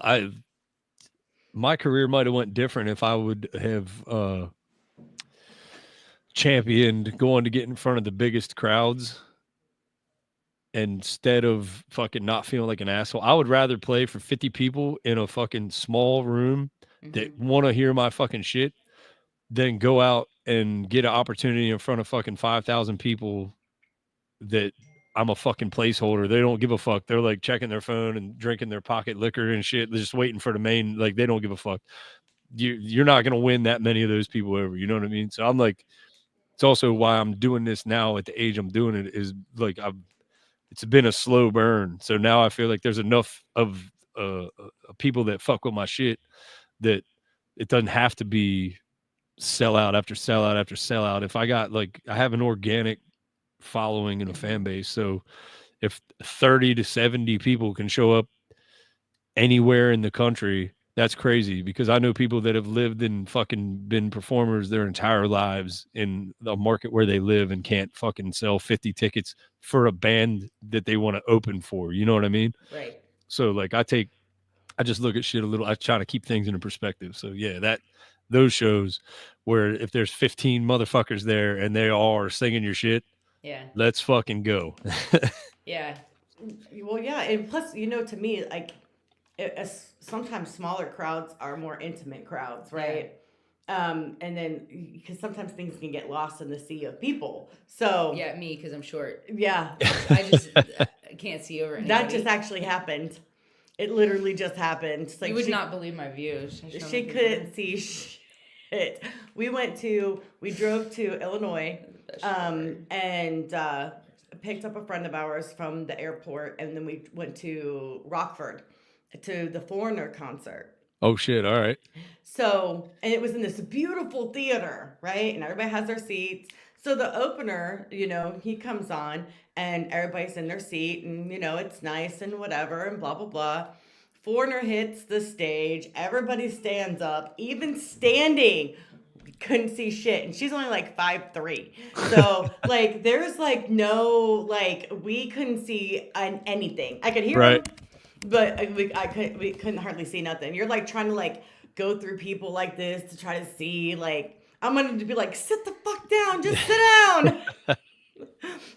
my career might have went different if I would have championed going to get in front of the biggest crowds instead of fucking not feeling like an asshole. I would rather play for 50 people in a fucking small room that want to hear my fucking shit than go out and get an opportunity in front of fucking 5,000 people that I'm a fucking placeholder. They don't give a fuck. They're like checking their phone and drinking their pocket liquor and shit. They're just waiting for the main, like they don't give a fuck. You're not going to win that many of those people over. You know what I mean? So I'm like, it's also why I'm doing this now at the age I'm doing it, is like, it's been a slow burn. So now I feel like there's enough of people that fuck with my shit that it doesn't have to be sellout after sellout after sellout. If I got like, I have an organic following and a fan base. So if 30 to 70 people can show up anywhere in the country, that's crazy, because I know people that have lived and fucking been performers their entire lives in the market where they live and can't fucking sell 50 tickets for a band that they want to open for. You know what I mean? Right. So like I just look at shit a little, I try to keep things in perspective. So yeah, those shows where if there's 15 motherfuckers there and they all are singing your shit, let's fucking go. Yeah. Well, yeah. And plus, you know, to me, like, sometimes smaller crowds are more intimate crowds, right? And then because sometimes things can get lost in the sea of people. So yeah, me, because I'm short. Yeah. I can't see over anybody. That just actually happened. It literally just happened. Like, you would not believe my views. She couldn't see shit. We drove to Illinois, and picked up a friend of ours from the airport, and then we went to Rockford to the Foreigner concert. Oh shit! All right. So, and it was in this beautiful theater, right? And everybody has their seats. So the opener, you know, he comes on, and everybody's in their seat, and you know, it's nice and whatever, and blah blah blah. Foreigner hits the stage. Everybody stands up, even standing. Couldn't see shit, and she's only like 5'3". So like, there's like no, like, we couldn't see anything. I could hear him, but we couldn't hardly see nothing. You're like trying to like go through people like this to try to see, like, I'm gonna be like, sit the fuck down, just sit down.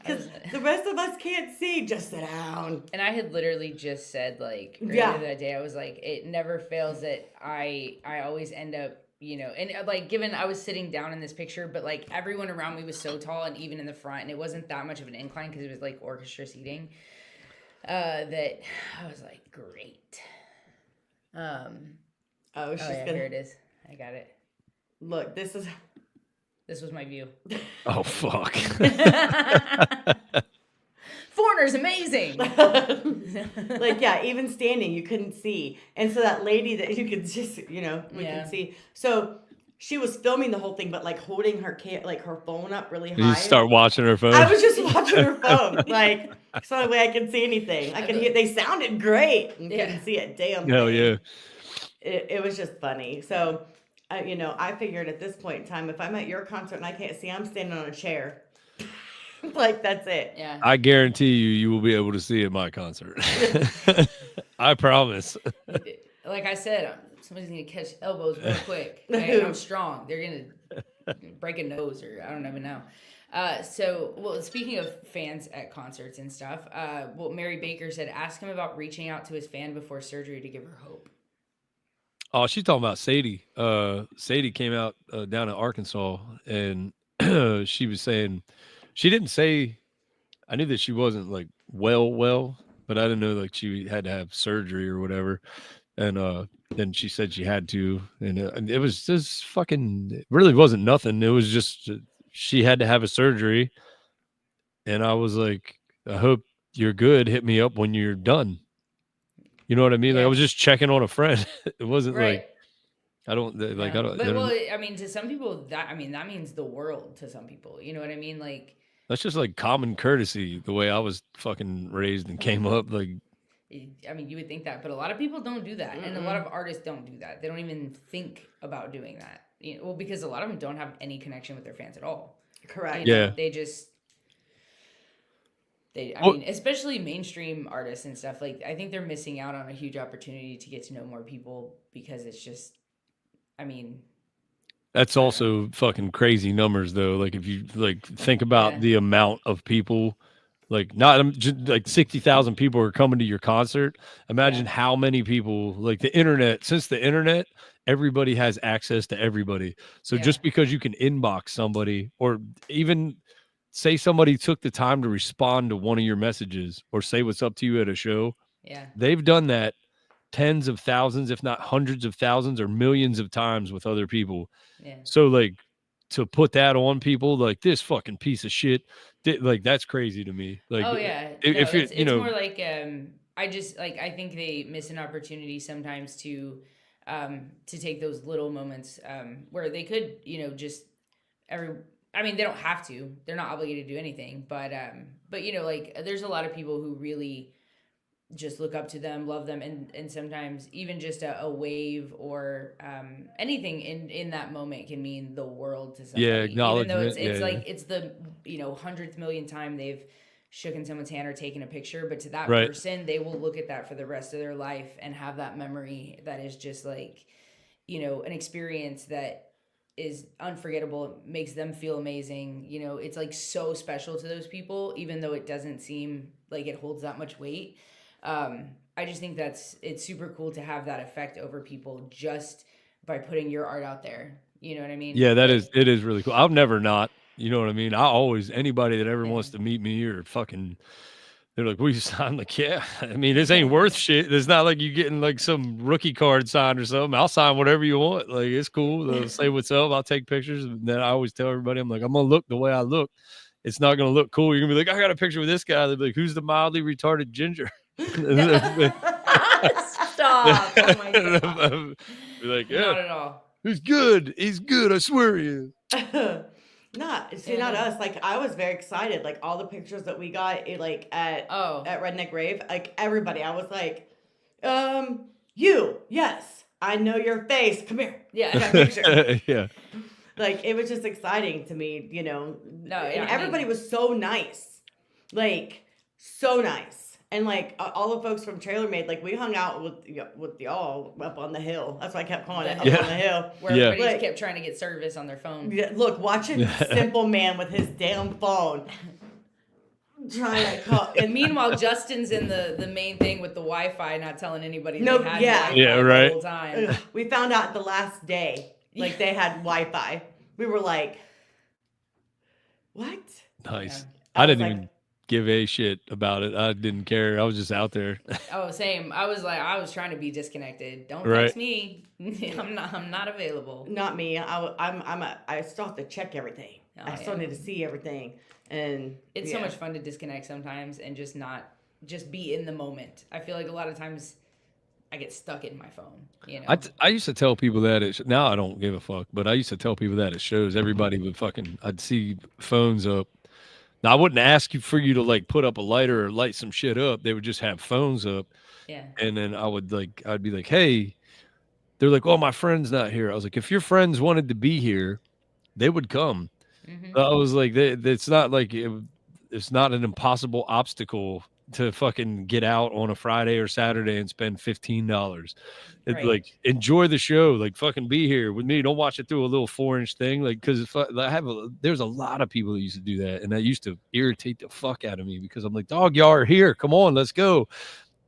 Because the rest of us can't see, just sit down. And I had literally just said, like, earlier that day, I was like, it never fails that I always end up, you know, and like, given I was sitting down in this picture, but like everyone around me was so tall, and even in the front, and it wasn't that much of an incline because it was like orchestra seating, that I was like, great. Here it is. I got it. Look, this was my view. Oh fuck. Foreigner corner's amazing. Like, yeah, even standing, you couldn't see. And so that lady that you could just, we Yeah. could see. So she was filming the whole thing, but like holding her her phone up really You high. start watching her phone. I was just watching her phone. Like, it's the only way I could see anything. I could hear, they sounded great. And couldn't see a damn Hell thing. yeah. It was just funny. So, I figured at this point in time, if I'm at your concert and I can't see, I'm standing on a chair. Like, that's it. Yeah. I guarantee you will be able to see at my concert. I promise. Like I said, somebody's gonna catch elbows real quick. Right? I'm strong. They're gonna break a nose, or I don't even know. Speaking of fans at concerts and stuff, Mary Baker said, ask him about reaching out to his fan before surgery to give her hope. Oh, she's talking about Sadie. Sadie came out down in Arkansas, and she was saying, she didn't say, I knew that she wasn't like well, but I didn't know like she had to have surgery or whatever. And then she said she had to, and it was just fucking, it really wasn't nothing. It was just, she had to have a surgery. And I was like, I hope you're good. Hit me up when you're done. You know what I mean? Like, I was just checking on a friend. It wasn't like, I don't like, Yeah. I don't. But well, I mean, to some people, that means the world to some people. You know what I mean? Like, that's just like common courtesy. The way I was fucking raised and came up, like. I mean, you would think that, but a lot of people don't do that, and a lot of artists don't do that. They don't even think about doing that. Well, because a lot of them don't have any connection with their fans at all. Correct. Yeah. They just. I mean, especially mainstream artists and stuff, like, I think they're missing out on a huge opportunity to get to know more people, because it's just, I mean. That's also fucking crazy numbers, though. Like, if you like think about the amount of people, like, not just like 60,000 people are coming to your concert. Imagine how many people, like, the internet, since the internet, everybody has access to everybody. So just because you can inbox somebody, or even say somebody took the time to respond to one of your messages or say what's up to you at a show. Yeah. They've done that tens of thousands, if not hundreds of thousands or millions of times with other people. Yeah. So, like, to put that on people, like, this fucking piece of shit, like, that's crazy to me. Like, oh yeah, if it's know, more like I think they miss an opportunity sometimes to take those little moments where they could, just I mean, they don't have to. They're not obligated to do anything, but like, there's a lot of people who really just look up to them, love them, and sometimes even just a wave or anything in that moment can mean the world to somebody. Yeah, acknowledgement. Even though it's the 100th million time they've shooken someone's hand or taken a picture, but to that person, they will look at that for the rest of their life and have that memory that is just like, an experience that is unforgettable. It makes them feel amazing. It's like so special to those people, even though it doesn't seem like it holds that much weight. I just think it's super cool to have that effect over people just by putting your art out there. You know what I mean? Yeah, it is really cool. I'll never not, you know what I mean? I always, anybody that ever wants to meet me or fucking, they're like, will you sign? Like, yeah. I mean, this ain't worth shit. It's not like you getting like some rookie card signed or something. I'll sign whatever you want. Like, it's cool. They'll say what's up. I'll take pictures. And then I always tell everybody, I'm like, I'm going to look the way I look. It's not going to look cool. You're going to be like, I got a picture with this guy. They'll be like, who's the mildly retarded ginger? Stop. Oh my God. Be like, yeah. Not at all. He's good. He's good. I swear he is. Not us. Like, I was very excited. Like, all the pictures that we got, at Redneck Rave, like, everybody, I was like, yes, I know your face. Come here. Yeah. I got a picture. Yeah. Like, it was just exciting to me, No, and everybody was so nice. Like, so nice. And, like, all the folks from Traylormade, like, we hung out with y'all up on the hill. That's why I kept calling it up on the hill. Where everybody just kept trying to get service on their phone. Yeah, look, watching Simple Man with his damn phone. Trying to call. And meanwhile, Justin's in the main thing with the Wi-Fi, not telling anybody No, they had yeah. Wi-Fi Yeah, right. the whole time. We found out the last day, like, they had Wi-Fi. We were like, what? Nice. Yeah. I didn't even give a shit about it. I didn't care. I was just out there. Oh, same. I was trying to be disconnected. Don't text me. I'm not available. Not me. I still have to check everything. I still need to see everything. And it's so much fun to disconnect sometimes and just be in the moment. I feel like a lot of times I get stuck in my phone, you know. I used to tell people that now I don't give a fuck, but I used to tell people that at shows everybody would I'd see phones up. Now I wouldn't ask you for you to like put up a lighter or light some shit up. They would just have phones up. Yeah. And then I'd be like, hey, they're like, oh, my friend's not here. I was like, if your friends wanted to be here, they would come. I was like, it's not like it's not an impossible obstacle to fucking get out on a Friday or Saturday and spend $15. It's Right. like, enjoy the show, like fucking be here with me. Don't watch it through a little 4-inch thing. Like, cause there's a lot of people that used to do that. And that used to irritate the fuck out of me because I'm like, dog, y'all are here. Come on, let's go.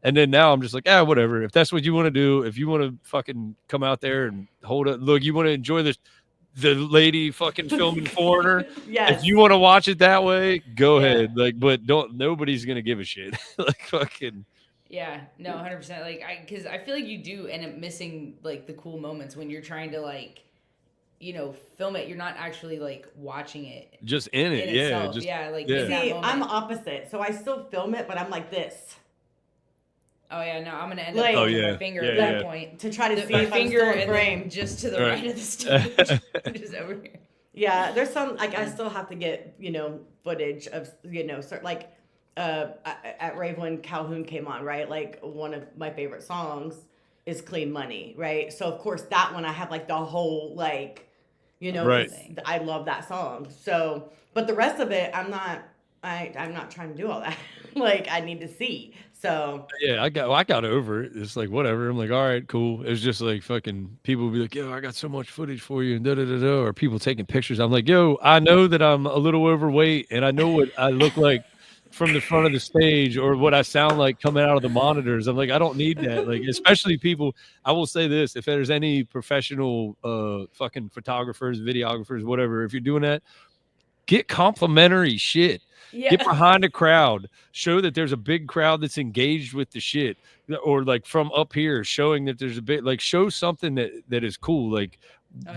And then now I'm just like, whatever. If that's what you want to do, if you want to fucking come out there and hold it, look, you want to enjoy the lady fucking filming Foreigner. Yes. If you want to watch it that way, go ahead. Like, but nobody's gonna give a shit. Like fucking. Yeah, no, 100%. Like, because I feel like you do end up missing like the cool moments when you're trying to like, you know, film it. You're not actually like watching it. Just in it, yeah. Itself. Just yeah, like yeah. in that See, moment. I'm opposite. So I still film it, but I'm like this. Oh yeah, no, I'm gonna end Like- up Oh, holding yeah. my finger Yeah, at that yeah. point. To try to see My if I'm finger still in and frame. then just to the Right. right of the stage, just over here. Yeah, there's some like I still have to get footage of like at Rave when Calhoun came on, right? Like one of my favorite songs is Clean Money, right? So of course that one I have like the whole like Right. I love that song. So but the rest of it I'm not trying to do all that. Like I need to see. So Yeah, I got over it. It's like whatever. I'm like, all right, cool. It's just like fucking people will be like, yo, I got so much footage for you, and da da da da. Or people taking pictures. I'm like, yo, I know that I'm a little overweight, and I know what I look like from the front of the stage, or what I sound like coming out of the monitors. I'm like, I don't need that. Like, especially people. I will say this: if there's any professional fucking photographers, videographers, whatever, if you're doing that, get complimentary shit. Yeah. Get behind a crowd, show that there's a big crowd that's engaged with the shit, or like from up here showing that there's a bit, like show something that is cool. Like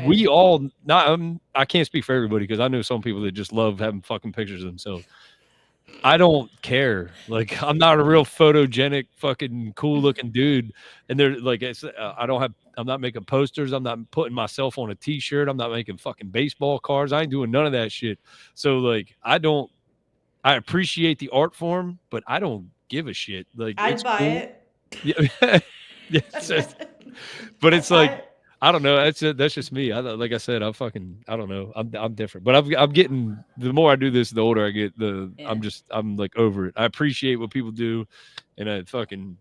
we all I can't speak for everybody because I know some people that just love having fucking pictures of themselves. I don't care. Like I'm not a real photogenic fucking cool looking dude. And they're like, I'm not making posters. I'm not putting myself on a t-shirt. I'm not making fucking baseball cards. I ain't doing none of that shit. So like, I appreciate the art form, but I don't give a shit. Like I'd buy cool. it. Yeah. Yeah, but it's like, I don't know. That's just me. Like I said, I don't know. I'm different, but I'm getting, the more I do this, the older I get, I'm like over it. I appreciate what people do. And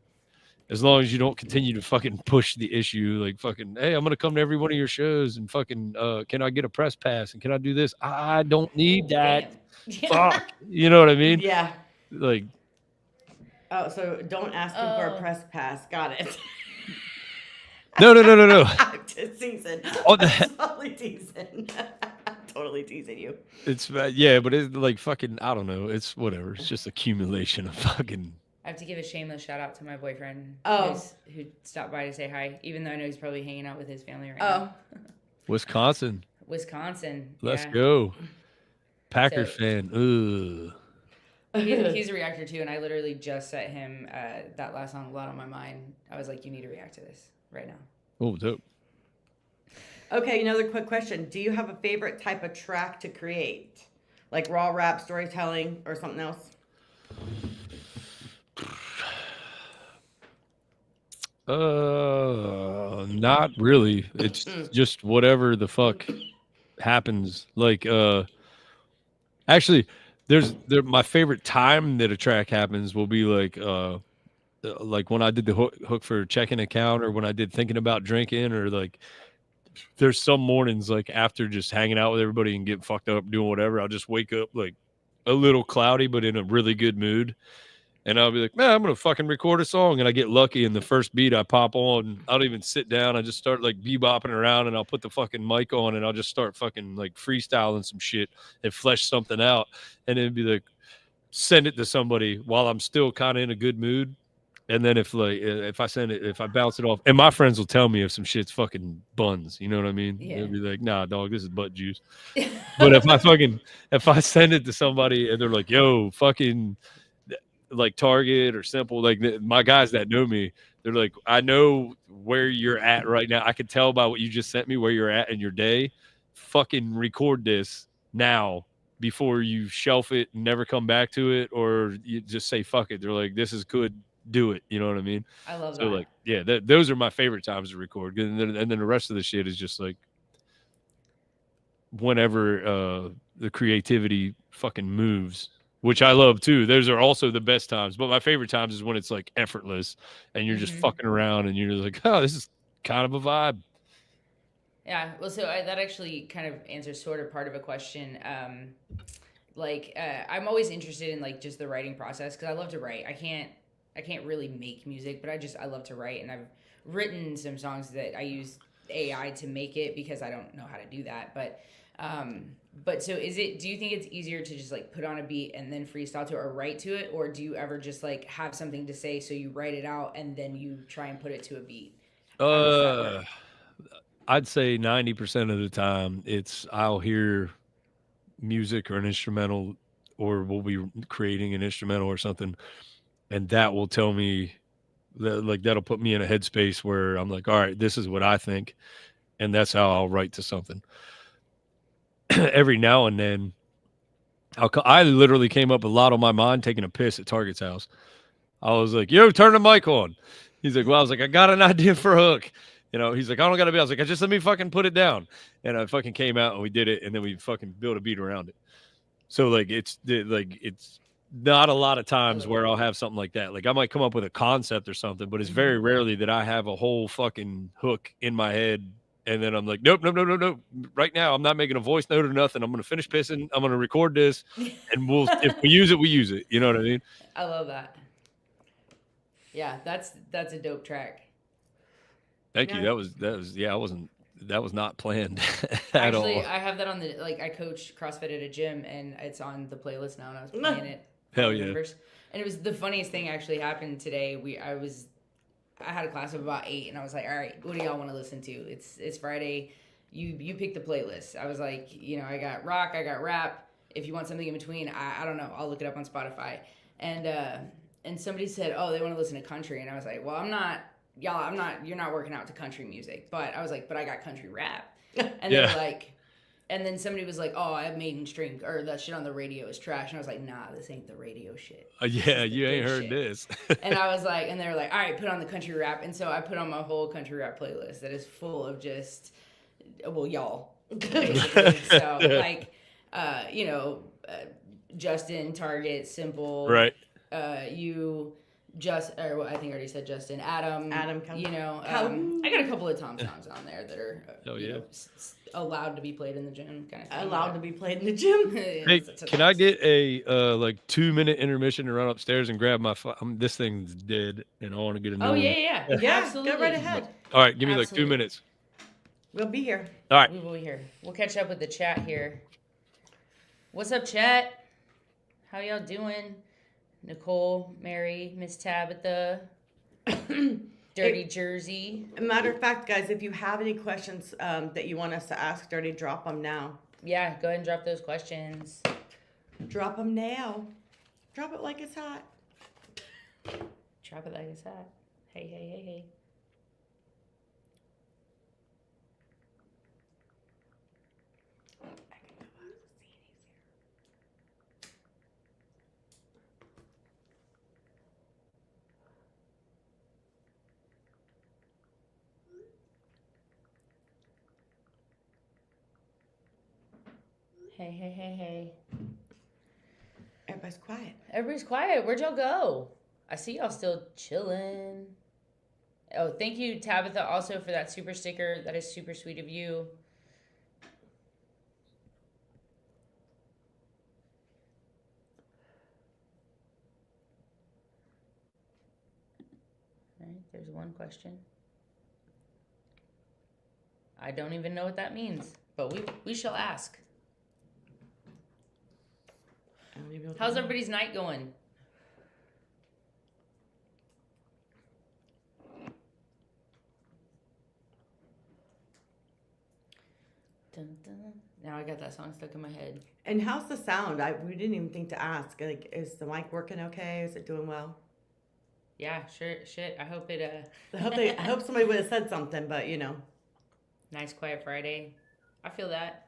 as long as you don't continue to fucking push the issue, like fucking, hey, I'm going to come to every one of your shows and fucking, can I get a press pass? And can I do this? I don't need that. Fuck. You know what I mean? Yeah. Like, Oh, so don't ask him for a press pass. Got it. no. I'm just teasing. Oh, I'm totally teasing. I'm totally teasing you. It's yeah, but it's like fucking, I don't know. It's whatever. It's just accumulation of fucking. I have to give a shameless shout out to my boyfriend who stopped by to say hi, even though I know he's probably hanging out with his family right now. Wisconsin. Let's go. Packer fan. Ugh. He's a reactor too, and I literally just sent him that last song, "A Lot on My Mind." I was like, you need to react to this right now. Oh, dope. Okay, another quick question. Do you have a favorite type of track to create? Like raw rap, storytelling, or something else? Not really. It's just whatever the fuck happens. Like, actually, my favorite time that a track happens will be like when I did the hook for checking account, or when I did thinking about drinking, or like there's some mornings like after just hanging out with everybody and getting fucked up doing whatever, I'll just wake up like a little cloudy but in a really good mood, and I'll be like, man, I'm gonna fucking record a song, and I get lucky, and the first beat I pop on, I don't even sit down, I just start like bebopping around, and I'll put the fucking mic on, and I'll just start fucking like freestyling some shit and flesh something out, and it'd be like, send it to somebody while I'm still kind of in a good mood. And then if I send it, if I bounce it off, and my friends will tell me if some shit's fucking buns, you know what I mean? Yeah. They'll be like, "Nah, dog, this is butt juice." But if I send it to somebody and they're like, "Yo, fucking," like Target or Simple, like my guys that know me, they're like, "I know where you're at right now. I can tell by what you just sent me where you're at in your day. Fucking record this now before you shelf it and never come back to it, or you just say fuck it." They're like, "This is good. Do it." You know what I mean? I love So that. like, yeah, those are my favorite times to record. And then the rest of the shit is just like whenever the creativity fucking moves, which I love too. Those are also the best times. But my favorite times is when it's like effortless and you're just fucking around and you're like, oh, this is kind of a vibe. Yeah, well, so that actually kind of answers sort of part of a question. I'm always interested in like just the writing process because I love to write. I can't really make music, but I love to write, and I've written some songs that I use AI to make it because I don't know how to do that. But so do you think it's easier to just like put on a beat and then freestyle to it or write to it, or do you ever just like have something to say so you write it out and then you try and put it to a beat? How does that work? I'd say 90% of the time I'll hear music or an instrumental, or we'll be creating an instrumental or something, and that will tell me that, like, that'll put me in a headspace where I'm like, all right, this is what I think, and that's how I'll write to something. Every now and then I literally came up a lot on my mind taking a piss at Target's house. I was like, yo, turn the mic on. He's like, well, I was like, I got an idea for a hook. You know, he's like, I don't got to be. I was like, I just let me fucking put it down. And I fucking came out and we did it. And then we fucking built a beat around it. So like, it's not a lot of times where I'll have something like that. Like I might come up with a concept or something, but it's very rarely that I have a whole fucking hook in my head. And then I'm like, nope. Right now, I'm not making a voice note or nothing. I'm going to finish pissing. I'm going to record this, and if we use it, we use it. You know what I mean? I love that. Yeah, that's a dope track. Thank you. That was that was not planned at all. Actually, I have that on I coach CrossFit at a gym and it's on the playlist now and I was playing it. Hell yeah. Members. And it was the funniest thing actually happened today. I had a class of about 8 and I was like, all right, what do y'all want to listen to? It's Friday. You pick the playlist. I was like, I got rock, I got rap. If you want something in between, I don't know. I'll look it up on Spotify. And somebody said, oh, they want to listen to country. And I was like, well, you're not working out to country music. But I was like, but I got country rap. And they were like, and then somebody was like, oh, I have Maiden String, or that shit on the radio is trash. And I was like, nah, this ain't the radio shit. Yeah, you ain't heard this. And I was like, and they were like, all right, put on the country rap. And so I put on my whole country rap playlist that is full of just, well, y'all. Basically. So Justin, Target, Simple. Right. I think I already said Justin, Adam, comes. I got a couple of Tom songs on there that are allowed to be played in the gym, kind of thing. Allowed to be played in the gym. Hey, can I get a 2-minute intermission to run upstairs and grab my this thing's dead and I want to get a new one. Yeah, absolutely. Go right ahead. All right, give me like 2 minutes. We'll be here. All right. We will be here. We'll catch up with the chat here. What's up, chat? How y'all doing? Nicole, Mary, Miss Tabitha, Dirty Jersey. Matter of fact, guys, if you have any questions that you want us to ask Dirty, drop them now. Yeah, go ahead and drop those questions. Drop them now. Drop it like it's hot. Drop it like it's hot. Hey. Hey. Everybody's quiet. Where'd y'all go? I see y'all still chilling. Oh, thank you, Tabitha, also for that super sticker. That is super sweet of you. All right, there's one question. I don't even know what that means, but we shall ask. How's everybody's night going? Dun, dun. Now I got that song stuck in my head. And how's the sound? We didn't even think to ask. Like, is the mic working okay? Is it doing well? Yeah, sure. Shit. I hope it. I hope somebody would have said something, but you know. Nice quiet Friday. I feel that.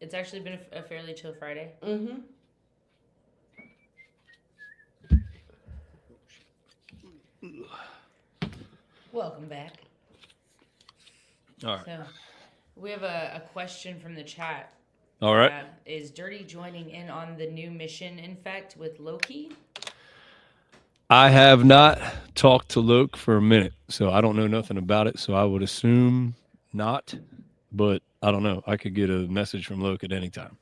It's actually been a fairly chill Friday. Mm-hmm. Welcome back. All right. So, we have a question from the chat. All right. Is DurtE joining in on the new mission infect with Loki? I have not talked to Luke for a minute, so I don't know nothing about it. So I would assume not, but I don't know. I could get a message from Luke at any time.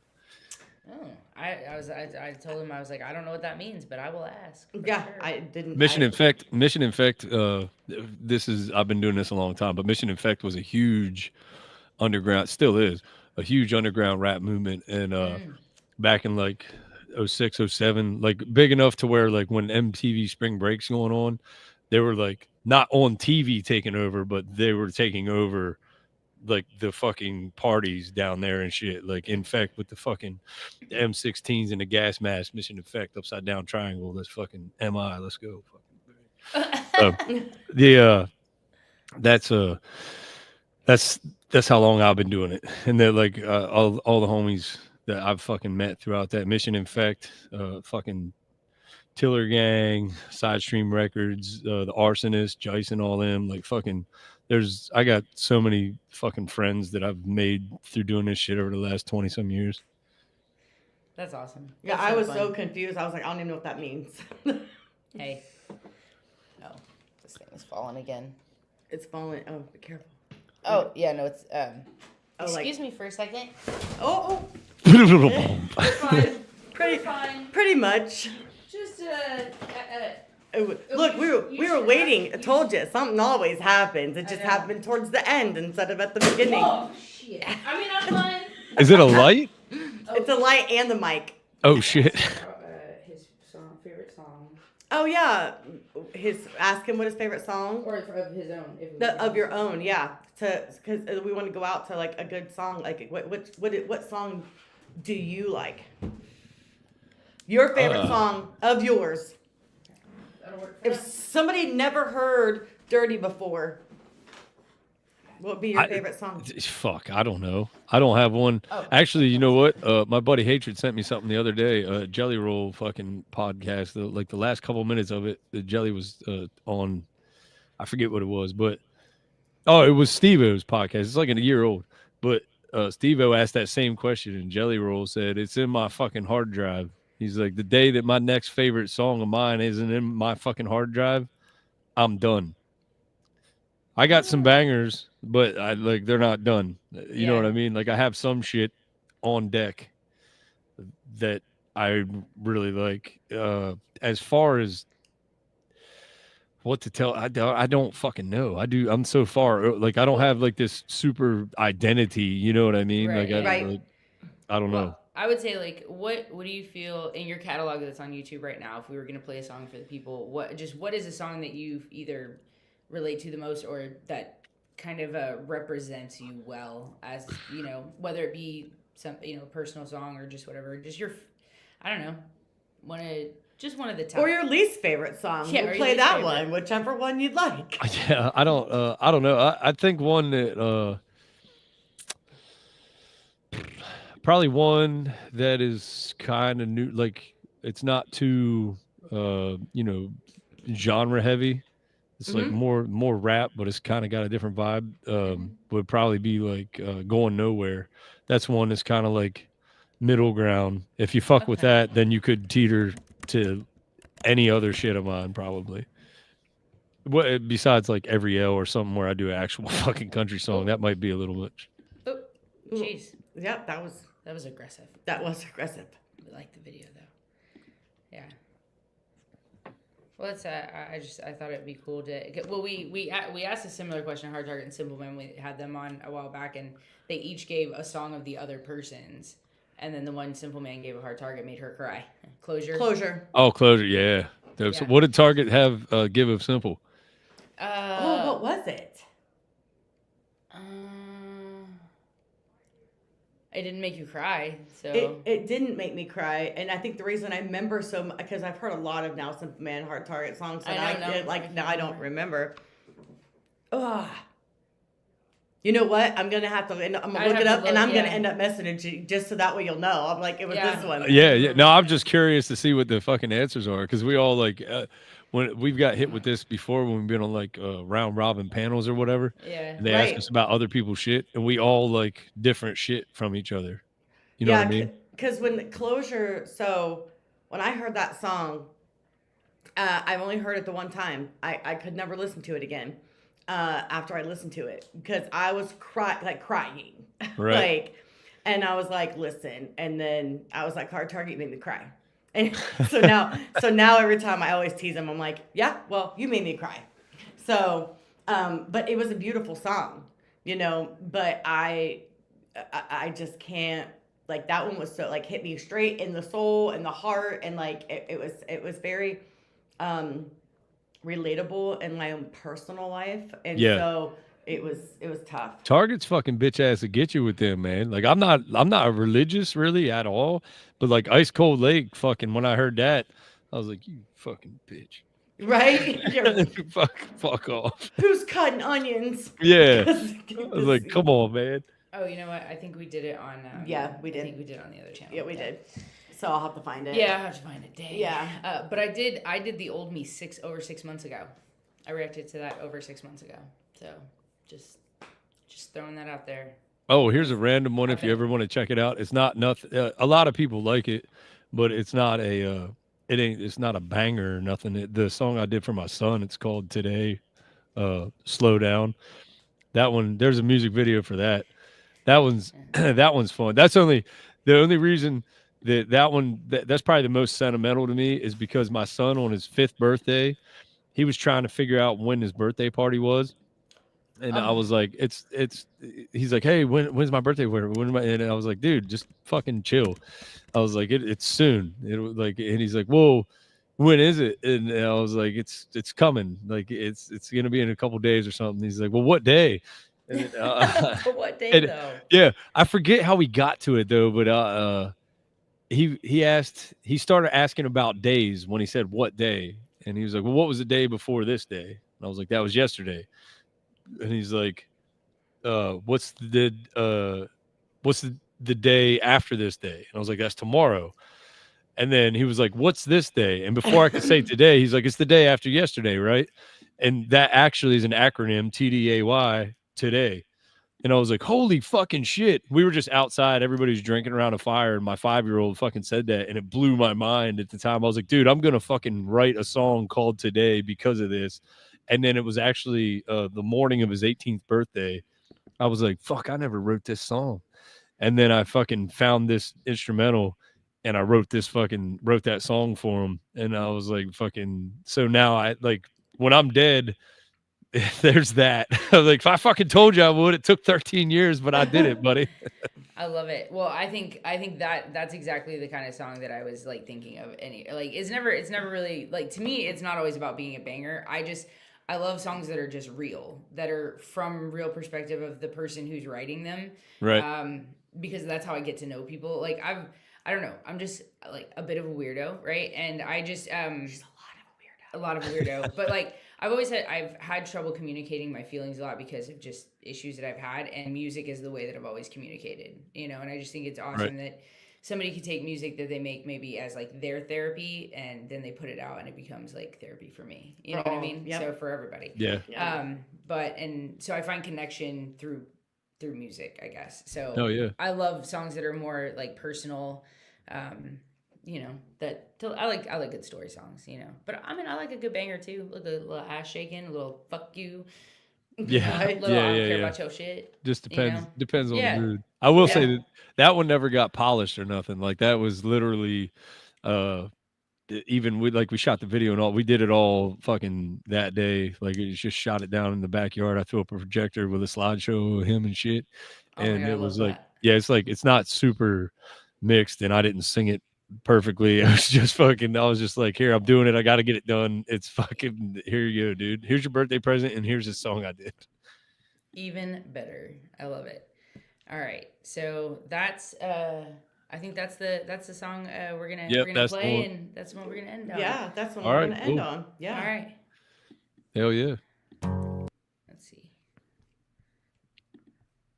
Oh, I told him, I was like, I don't know what that means, but I will ask. Yeah, sure. I didn't. Mission Infect. This is, I've been doing this a long time, but Mission Infect was a huge underground, still is a huge underground rap movement, and back in like 06, 07, like big enough to where like when MTV Spring Break's going on, they were like not on TV taking over, but they were taking over like the fucking parties down there and shit. Like Infect with the fucking M16s and the gas mask, Mission Infect, upside down triangle. That's fucking MI. Let's go. That's how long I've been doing it. And they're like all the homies that I've fucking met throughout that Mission Infect, fucking Tiller Gang, Sidestream Records, the Arsonist, Jason, all them, like fucking. I got so many fucking friends that I've made through doing this shit over the last 20 some years. That's awesome. Yeah, That's I was fun. so confused. I was like, I don't even know what that means. Hey. Oh, this thing is falling again. It's falling. Oh, be careful. Oh, yeah, no, it's, excuse me for a second. Oh. Fine. Pretty much. Just, Look, we were waiting. I told you, something always happens. It just happened towards the end instead of at the beginning. Oh, shit. I mean, I'm fine. Is it a light? It's a light and the mic. Oh, shit. His favorite song. Oh, yeah. Ask him what his favorite song. Or of his own. Of your own, yeah. Because we want to go out to like a good song. Like, what song do you like? Your favorite song of yours. If somebody never heard DurtE before, what would be your favorite song? Fuck, I don't know. I don't have one. Oh. Actually, you know what? My buddy Hatred sent me something the other day. Jelly Roll fucking podcast. Like the last couple minutes of it, the Jelly was on. I forget what it was, but it was Steve-O's podcast. It's like a year old, but Steve-O asked that same question, and Jelly Roll said it's in my fucking hard drive. He's like, the day that my next favorite song of mine isn't in my fucking hard drive, I'm done. I got some bangers, but they're not done. You know what I mean? Like I have some shit on deck that I really like. As far as what to tell, I don't fucking know. I'm so far. Like I don't have like this super identity. You know what I mean? Right. Like I don't know. I would say, like, what do you feel in your catalog that's on YouTube right now? If we were going to play a song for the people, what is a song that you either relate to the most, or that kind of represents you well, as you know, whether it be some personal song or just whatever, just your, I don't know, one of the top, or your least favorite song. Yeah, we'll play that one, whichever one you'd like. Yeah, I don't know. I think one that. Probably one that is kind of new, like it's not too, genre heavy. It's like more rap, but it's kind of got a different vibe. Would probably be like Going Nowhere. That's one that's kind of like middle ground. If you fuck with that, then you could teeter to any other shit of mine, probably. What besides like Every L or something where I do an actual fucking country song, that might be a little much. Oh, jeez. Yep, that was aggressive. That was aggressive. We like the video though. Yeah. Well, that's I thought it'd be cool to. Well, we asked a similar question to Hard Target and Simple Man. We had them on a while back, and they each gave a song of the other person's, and then the one Simple Man gave a Hard Target made her cry. Closure. Oh, Closure. Yeah. So what did Target have give of Simple? What was it? It didn't make you cry, so It didn't make me cry, and I think the reason I remember so much because I've heard a lot of now Simple Man Heart Target songs that I don't know. now I don't remember. Ugh. You know what? I'm gonna have to. I'm gonna look it up, and I'm gonna end up messaging you just so that way you'll know. I'm like, it was this one. Yeah. No, I'm just curious to see what the fucking answers are because we all like when we've got hit with this before when we've been on like round robin panels or whatever. Yeah. And they ask us about other people's shit, and we all like different shit from each other. You know what I mean? Because when Closure, so when I heard that song, I've only heard it the one time. I could never listen to it again. After I listened to it because I was crying, Right. and I was like, listen, and then I was like, Hard Target made me cry, and so now every time I always tease him, I'm like, yeah, well, you made me cry, so, but it was a beautiful song, but I just can't, like, that one was so, like, hit me straight in the soul and the heart, and like it was very, relatable in my own personal life, and so it was tough. Target's fucking bitch ass to get you with them, man. Like I'm not religious really at all, but like Ice Cold Lake, fucking when I heard that, I was like, you fucking bitch, right? fuck off. Who's cutting onions? Yeah, I was like, come on, man. Oh, you know what? I think we did it on. Yeah, we did. I think we did it on the other channel. Yeah, we did. So I'll have to find it. Yeah, I have to find it. Dang. Yeah. But I did the old me over 6 months ago. I reacted to that over 6 months ago. So just throwing that out there. Oh, here's a random one if you ever want to check it out. It's not nothing. A lot of people like it, but it's not it's not a banger or nothing. The song I did for my son, it's called Today, Slow Down. That one, there's a music video for that. That one's fun. That's the only reason that's probably the most sentimental to me is because my son on his 5th birthday, he was trying to figure out when his birthday party was. And I was like, he's like, hey, when's my birthday? And I was like, dude, just fucking chill. I was like, it's soon. And he's like, whoa, when is it? And I was like, it's coming. Like it's going to be in a couple days or something. He's like, well, what day? And what day though? Yeah. I forget how we got to it though, but, he started asking about days when he said what day, and he was like, well, what was the day before this day? And I was like, that was yesterday. And he's like, what's the day after this day? And I was like, that's tomorrow. And then he was like, what's this day? And before I could say today, he's like, it's the day after yesterday, right? And that actually is an acronym, TDAY, today. And I was like, holy fucking shit. We were just outside. Everybody was drinking around a fire. And my 5-year-old fucking said that. And it blew my mind at the time. I was like, dude, I'm going to fucking write a song called Today because of this. And then it was actually the morning of his 18th birthday. I was like, fuck, I never wrote this song. And then I fucking found this instrumental and I wrote that song for him. And I was like, fucking, so now I like when I'm dead, there's that. I was like, if I fucking told you I would, it took 13 years, but I did it, buddy. I love it. Well, I think that's exactly the kind of song that I was like thinking of. It's never really like, to me, it's not always about being a banger. I love songs that are just real, that are from real perspective of the person who's writing them. Right. Because that's how I get to know people. Like I don't know. I'm just like a bit of a weirdo, right? And I just she's a lot of a weirdo. But like I've had trouble communicating my feelings a lot because of just issues that I've had, and music is the way that I've always communicated, and I just think it's awesome that somebody could take music that they make maybe as like their therapy, and then they put it out and it becomes like therapy for me. You know what I mean? Yep. So for everybody. Yeah. So I find connection through music, I guess. So I love songs that are more like personal, I like good story songs, but I mean, I like a good banger too. Like a little ass shaking, a little fuck you. Yeah. I don't care about your shit. Just depends on the mood. I will say that one never got polished or nothing. Like that was literally, even we shot the video and all, we did it all fucking that day. Like it just shot it down in the backyard. I threw up a projector with a slideshow of him and shit. And it was like, it's like, it's not super mixed and I didn't sing it perfectly. I was just like, here, I'm doing it. I got to get it done. It's fucking, here you go, dude. Here's your birthday present. And here's the song I did. Even better. I love it. All right. So that's I think that's the song we're gonna that's the play, one. and that's what we're gonna end on. Yeah, that's what All we're right, gonna end cool. on. Yeah. All right. Hell yeah. Let's see.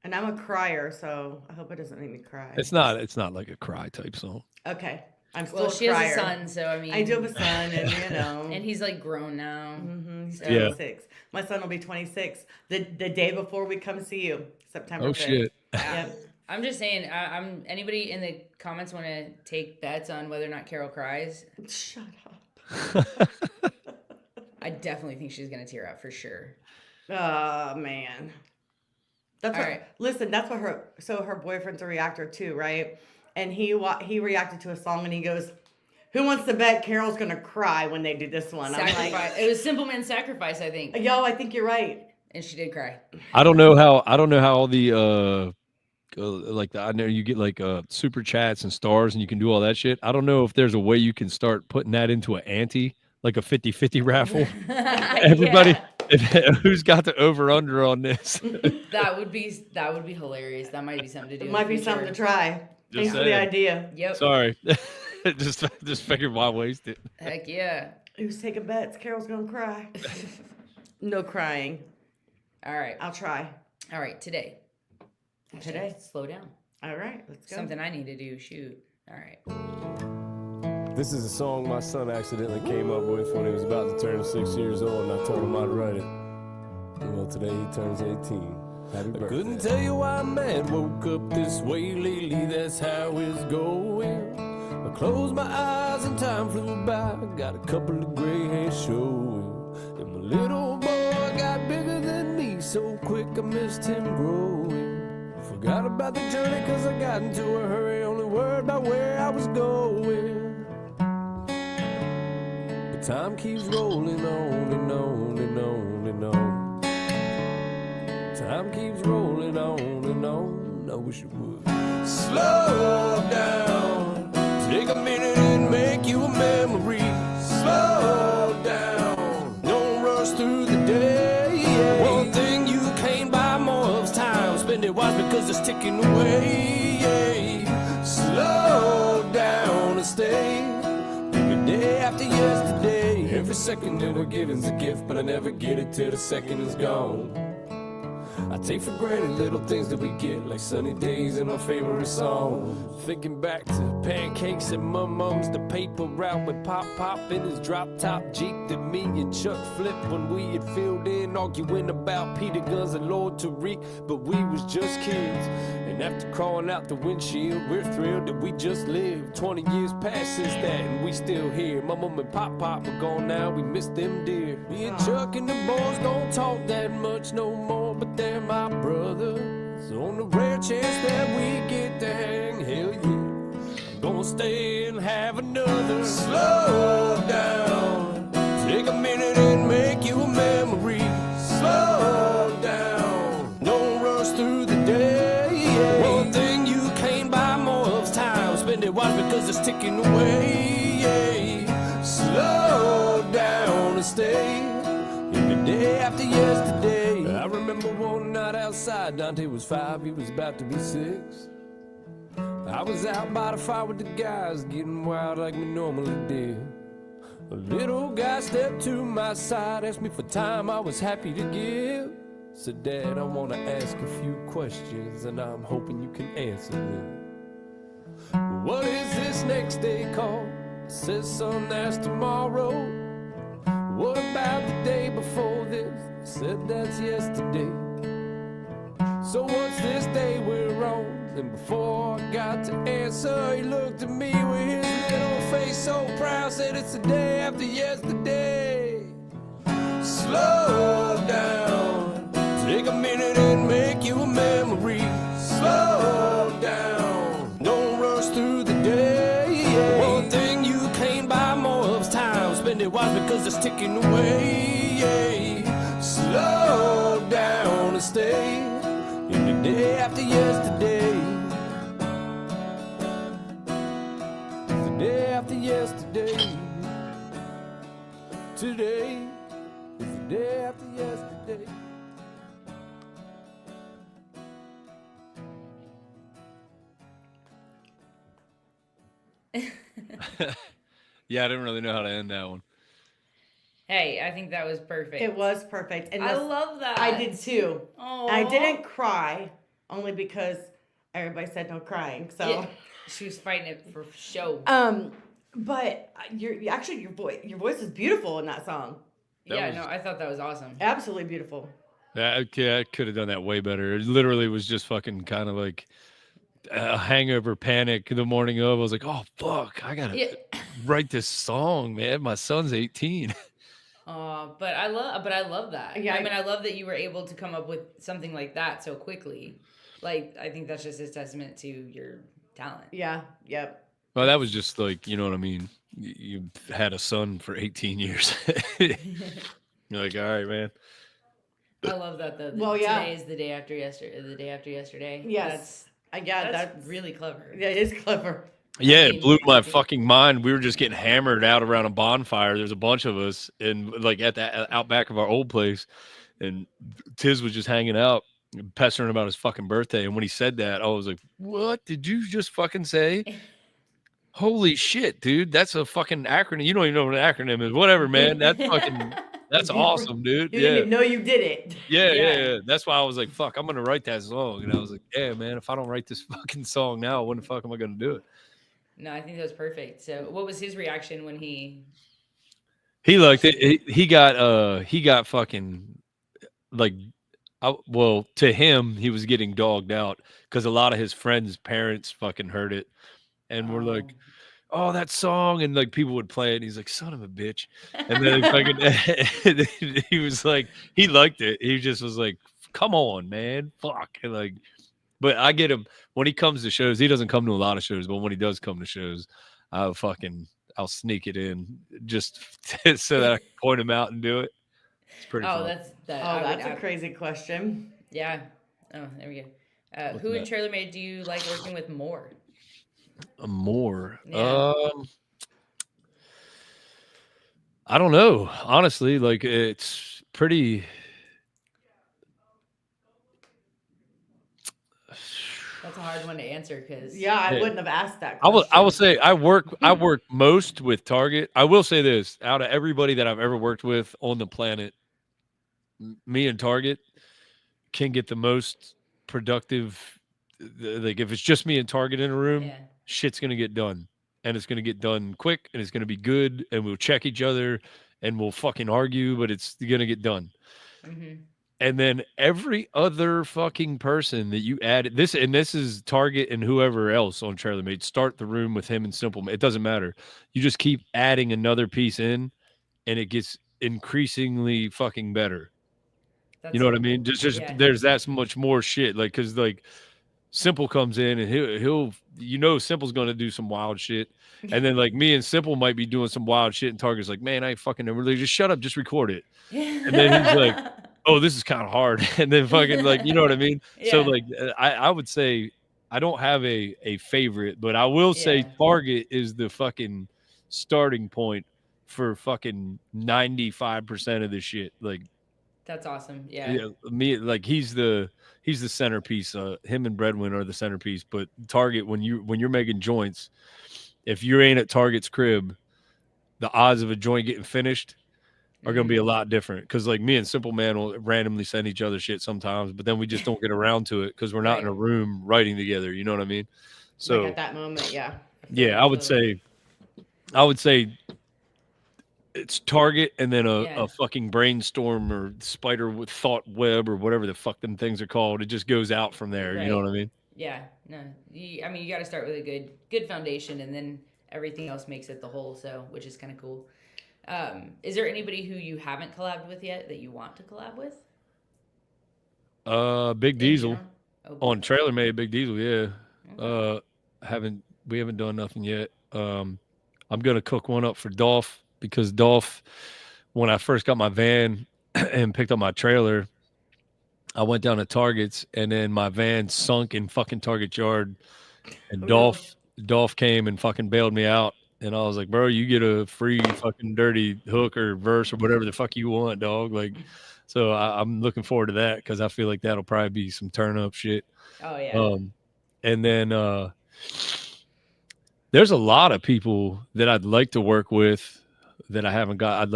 And I'm a crier, so I hope it doesn't make me cry. It's not like a cry type song. Okay. I'm still Well, a she crier. has a son, so I mean, I do have a son, and you know. and he's like grown now. He's So- 26. My son will be 26 the day before we come see you, September 5th. Oh shit. Yep. I'm just saying. I'm anybody in the comments want to take bets on whether or not Carol cries? Shut up. I definitely think she's gonna tear up for sure. Oh man. That's All what. right. Listen, that's what her boyfriend's a reactor too, right? And he reacted to a song and he goes, "Who wants to bet Carol's gonna cry when they do this one?" I'm Sacrifice. like, It was Simple Man's Sacrifice, I think, "Yo, I think you're right." and she did cry. I don't know how all the I know you get like super chats and stars and you can do all that shit. I don't know if there's a way you can start putting that into an ante, like a 50-50 raffle. Everybody, who's got the over under on this? That would be hilarious. That might be something to do. It in might the be future. something to try. Just Thanks for the saying. idea. Yep. Sorry, just figured why waste it. Heck yeah. Who's taking bets? Carol's gonna cry. No crying. All right. I'll try. All right. Today. Today. Slow down. All right, let's go. Something I need to do. Shoot. All right. This is a song my son accidentally came up with when he was about to turn 6 years old, and I told him I'd write it. Well, today he turns 18. Happy birthday. I couldn't tell you why I'm mad. Woke up this way lately, that's how it's going. I closed my eyes and time flew by. Got a couple of gray hairs showing. And my little boy got bigger than me, so quick I missed him growing. Forgot about the journey cause I got into a hurry, only worried about where I was going. But time keeps rolling on and on and on and on. Time keeps rolling on and on. I wish it would slow down. Take a minute and make you a memory. Slow down. Don't rush through the day. One thing you can't buy more of is time. Spend it wise because it's ticking away. Slow down and stay. Every day after yesterday. Every second that we're giving's a gift, but I never get it till the second is gone. I take for granted little things that we get, like sunny days and our favorite song. Thinking back to pancakes and mum-mums, the paper route with Pop in his drop-top Jeep that me and Chuck flipped when we had filled in, arguing about Peter Guns and Lord Tariq, but we was just kids. And after crawling out the windshield, we're thrilled that we just lived. 20 years past since that, and we still here. My mom and Pop are gone now, we miss them dear. Me and Chuck and the boys don't talk that much no more, but they're my brothers. On the rare chance that we get to hang, hell yeah, I'm gonna stay and have another. Slow down, take a minute and make you a memory. Slow down, don't rush through the day. One thing you can't buy more of is time. Spend it wise because it's ticking away. Slow down and stay. Every day after yesterday. I remember one night outside, Dante was 5, he was about to be 6. I was out by the fire with the guys, getting wild like we normally did. A little guy stepped to my side, asked me for time I was happy to give. Said, Dad, I want to ask a few questions, and I'm hoping you can answer them. What is this next day called? Says son, that's tomorrow. What about the day before this? Said that's yesterday. So what's this day we're on? And before I got to answer, he looked at me with his little face so proud, said it's the day after yesterday. Slow down, take a minute and make you a memory. Slow down, don't rush through the day. One thing you can't buy more of is time. Spend it wise because it's ticking away. Slow down and stay. Every day after yesterday. It's the day after yesterday. Today is the day after yesterday. Yeah, I didn't really know how to end that one. Hey, I think that was perfect. It was perfect. And I this- love that. I did too. Oh, I didn't cry only because everybody said no crying. So Yeah, she was fighting it for show. but your voice is beautiful in that song. Yeah, was- no, I thought that was awesome. Absolutely beautiful. I could have done that way better. It literally was just fucking kind of like a hangover panic the morning of. I was like, oh fuck, I gotta Yeah. write this song, man. My son's 18. But I love that. Yeah, I mean, I love that you were able to come up with something like that so quickly. Like, I think that's just a testament to your talent. Yeah. Yep. Well, that was just like, you know what I mean? You had a son for 18 years. You're like, all right, man. I love that though. Well, yeah. Today is the day after yesterday. The day after yesterday. Yes. That's really clever. Yeah, it is clever. Yeah, I it mean, blew my fucking mind. We were just getting hammered out around a bonfire. There's a bunch of us, and like at the out back of our old place, and Tiz was just hanging out, pestering about his fucking birthday. And when he said that, I was like, "What did you just fucking say?" Holy shit, dude! That's a fucking acronym. You don't even know what an acronym is. Whatever, man. That's fucking. That's awesome, dude. You didn't even know you did it. Yeah. That's why I was like, "Fuck, I'm gonna write that song." And I was like, "Yeah, man. If I don't write this fucking song now, when the fuck am I gonna do it?" No, I think that was perfect. So, what was his reaction when he? He liked it. He got fucking like, well, to him, he was getting dogged out because a lot of his friends' parents fucking heard it and were like, "Oh, that song," and like people would play it. And he's like, "Son of a bitch," and then fucking, he was like, he liked it. He just was like, "Come on, man, fuck," and like. But I get him when he comes to shows. He doesn't come to a lot of shows, but when he does come to shows, I'll sneak it in just so that I can point him out and do it. It's pretty fun. That's a crazy question. Yeah. Oh, there we go. Who in Traylormade do you like working with more? More. Yeah. I don't know. Honestly, like it's pretty. That's a hard one to answer because I wouldn't have asked that I question. will say I work most with Target. I will say this, out of everybody that I've ever worked with on the planet, me and Target can get the most productive. Like if it's just me and Target in a room, shit's gonna get done. And it's gonna get done quick and it's gonna be good and we'll check each other and we'll fucking argue, but it's gonna get done. Mm-hmm. And then every other fucking person that you add this is Target and whoever else on Traylormade, start the room with him and Simple. It doesn't matter. You just keep adding another piece in and it gets increasingly fucking better. You know what I mean? Just there's that much more shit. Like, cause like Simple comes in and he'll Simple's gonna do some wild shit. And then like me and Simple might be doing some wild shit and Target's like, man, I ain't fucking really just shut up, just record it. And then he's like, oh, this is kind of hard. And then fucking like, you know what I mean? Yeah. So like, I would say I don't have a favorite, but I will say Target is the fucking starting point for fucking 95% of the shit. Like, that's awesome. Yeah. Me, like he's the centerpiece. Him and Breadwin are the centerpiece. But Target, when you're making joints, if you ain't at Target's crib, the odds of a joint getting finished are going to be a lot different. Because like me and Simple Man will randomly send each other shit sometimes, but then we just don't get around to it because we're not in a room writing together. You know what I mean? So like at that moment, I would say it's Target and then a fucking brainstorm or spider with thought web or whatever the fuck them things are called. It just goes out from there. You know what I mean? Yeah. No. You got to start with a good foundation, and then everything else makes it the whole. So, which is kind of cool. Is there anybody who you haven't collabed with yet that you want to collab with? Big Diesel on Traylormade. Big Diesel, yeah. Okay. We haven't done nothing yet. I'm gonna cook one up for Dolph because Dolph, when I first got my van and picked up my trailer, I went down to Target's and then my van sunk in fucking Target yard, and Dolph came and fucking bailed me out. And I was like, bro, you get a free fucking dirty hook or verse or whatever the fuck you want, dog. Like, so I'm looking forward to that because I feel like that'll probably be some turn up shit. Oh yeah. And then there's a lot of people that I'd like to work with that I haven't got. I'd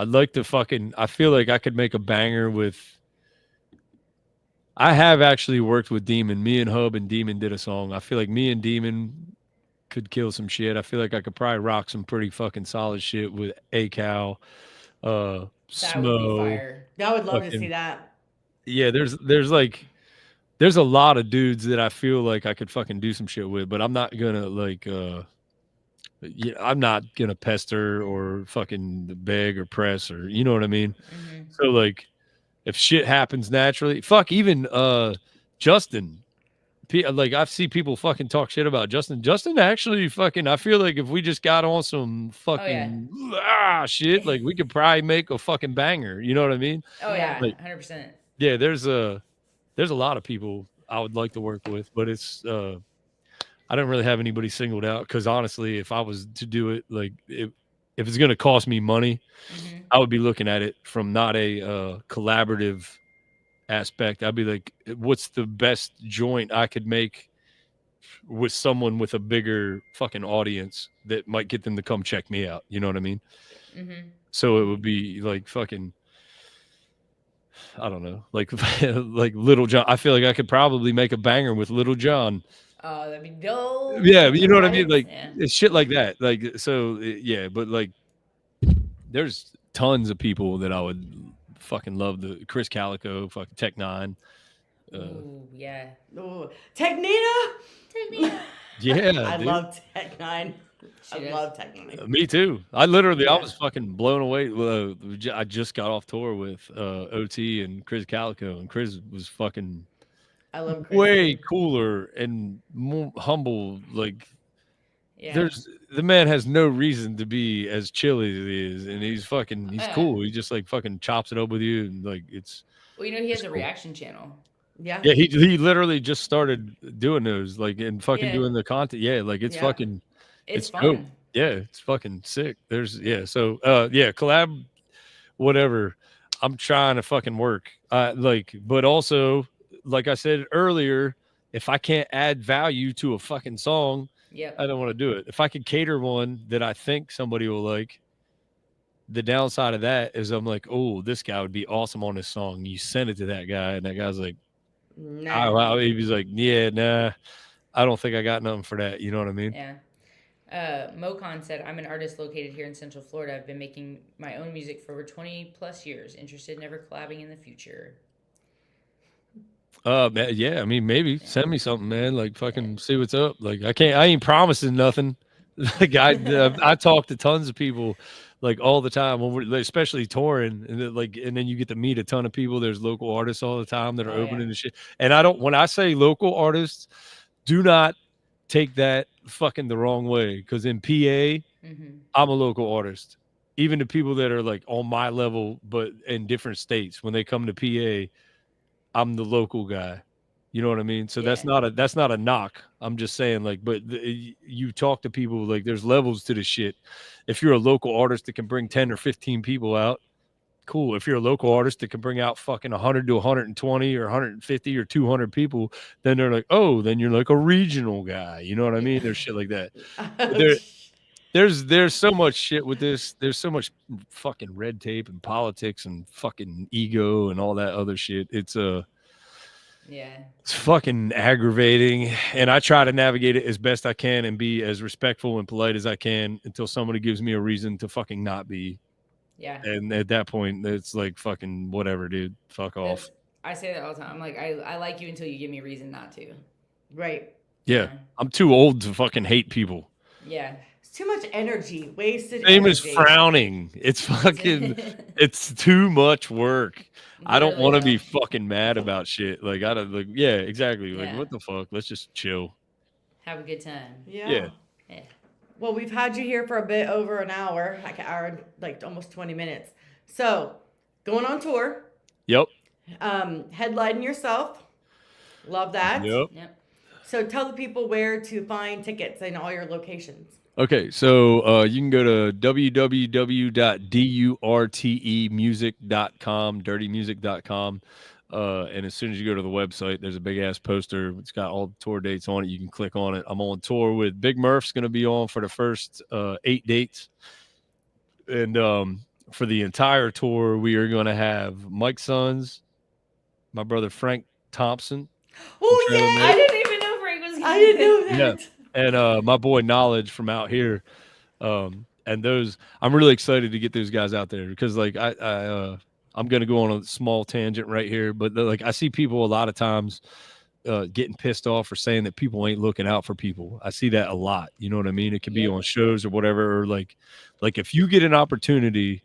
like to fucking, I feel like I could make a banger with, I have actually worked with Demon. Me and Hub and Demon did a song. I feel like me and Demon could kill some shit. I feel like I could probably rock some pretty fucking solid shit with A-Cal, That would be Smo. fire. I would love to Fucking- see that. Yeah, there's a lot of dudes that I feel like I could fucking do some shit with, but I'm not gonna like yeah, I'm not gonna pester or fucking beg or press or you know what I mean. So like, if shit happens naturally, fuck even Justin. Like I see people fucking talk shit about Justin. Justin actually fucking. I feel like if we just got on some fucking shit, like we could probably make a fucking banger. You know what I mean? Oh yeah, Like, 100%. Yeah, there's a lot of people I would like to work with, but it's I don't really have anybody singled out because honestly, if I was to do it, like if it's gonna cost me money, I would be looking at it from not a collaborative aspect. I'd be like, what's the best joint I could make with someone with a bigger fucking audience that might get them to come check me out? You know what I mean? So it would be like fucking, I don't know, like like Little John. I feel like I could probably make a banger with Little John. Oh, that'd be dope. Yeah, you know what I mean? Right? Like Yeah. it's shit like that. Like so, yeah. But like, there's tons of people that I would fucking love. The Chris Calico, fucking Tech Nine. Ooh, yeah. Ooh. Technina? Yeah, I dude. love Tech 9. I She love Tech 9. Me too. I was fucking blown away. I just got off tour with OT and Chris Calico, and Chris was fucking I love Chris. way cooler and more humble. Like Yeah. the man has no reason to be as chill as he is, and he's cool. He just like fucking chops it up with you, and like it's. Well, you know, he has a cool. reaction channel. Yeah. Yeah, he literally just started doing those, like, and fucking doing the content. Yeah, like it's fucking. It's fun. dope. Yeah, it's fucking sick. So collab, whatever. I'm trying to fucking work. But also, like I said earlier, if I can't add value to a fucking song, I don't want to do it. If I could cater one that I think somebody will like, the downside of that is I'm like, oh, this guy would be awesome on this song. You send it to that guy, and that guy's like, Nah. he's like, yeah, nah, I don't think I got nothing for that. You know what I mean? Yeah. Mocon said, I'm an artist located here in Central Florida. I've been making my own music for over 20 plus years. Interested in ever collabing in the future. Yeah, I mean, maybe send me something, man. Like, fucking see what's up. Like, I ain't promising nothing. Like, I talk to tons of people, like all the time, when we're especially touring, and then you get to meet a ton of people. There's local artists all the time that are opening the shit. And when I say local artists, do not take that fucking the wrong way, because in PA, I'm a local artist. Even the people that are like on my level, but in different states, when they come to PA, I'm the local guy. You know what I mean? So that's not a knock. I'm just saying, like, but you talk to people, like, there's levels to the shit. If you're a local artist that can bring 10 or 15 people out, cool. If you're a local artist that can bring out fucking 100 to 120 or 150 or 200 people, then they're like, oh, then you're like a regional guy. You know what I mean? There's shit like that. There's so much shit with this. There's so much fucking red tape and politics and fucking ego and all that other shit. It's fucking aggravating, and I try to navigate it as best I can and be as respectful and polite as I can until somebody gives me a reason to fucking not be. Yeah. And at that point, it's like fucking whatever, dude. Fuck off. I say that all the time. I'm like, I like you until you give me a reason not to. Right. Yeah. I'm too old to fucking hate people. Yeah. It's too much energy. Wasted Same energy. as frowning. It's fucking, it's too much work. I don't want to be fucking mad about shit. Like, I don't, like, yeah, exactly. Like, what the fuck? Let's just chill. Have a good time. Yeah. Well, we've had you here for a bit over an hour, like an hour, like almost 20 minutes. So, going on tour. Yep. Headlining yourself. Love that. Yep. So, tell the people where to find tickets in all your locations. Okay, so you can go to www.durtemusic.com, dirtemusic.com. And as soon as you go to the website, there's a big ass poster. It's got all the tour dates on it. You can click on it. I'm on tour with Big Murph's going to be on for the first 8 dates. And for the entire tour, we are going to have Mike Sons, my brother Frank Thompson. Oh, yeah. I didn't even know Frank was I didn't know Yeah. that. And my boy Knowledge from out here. And those, I'm really excited to get those guys out there because like I'm going to go on a small tangent right here, but like I see people a lot of times getting pissed off for saying that people ain't looking out for people. I see that a lot. You know what I mean? It could be on shows or whatever, or like if you get an opportunity,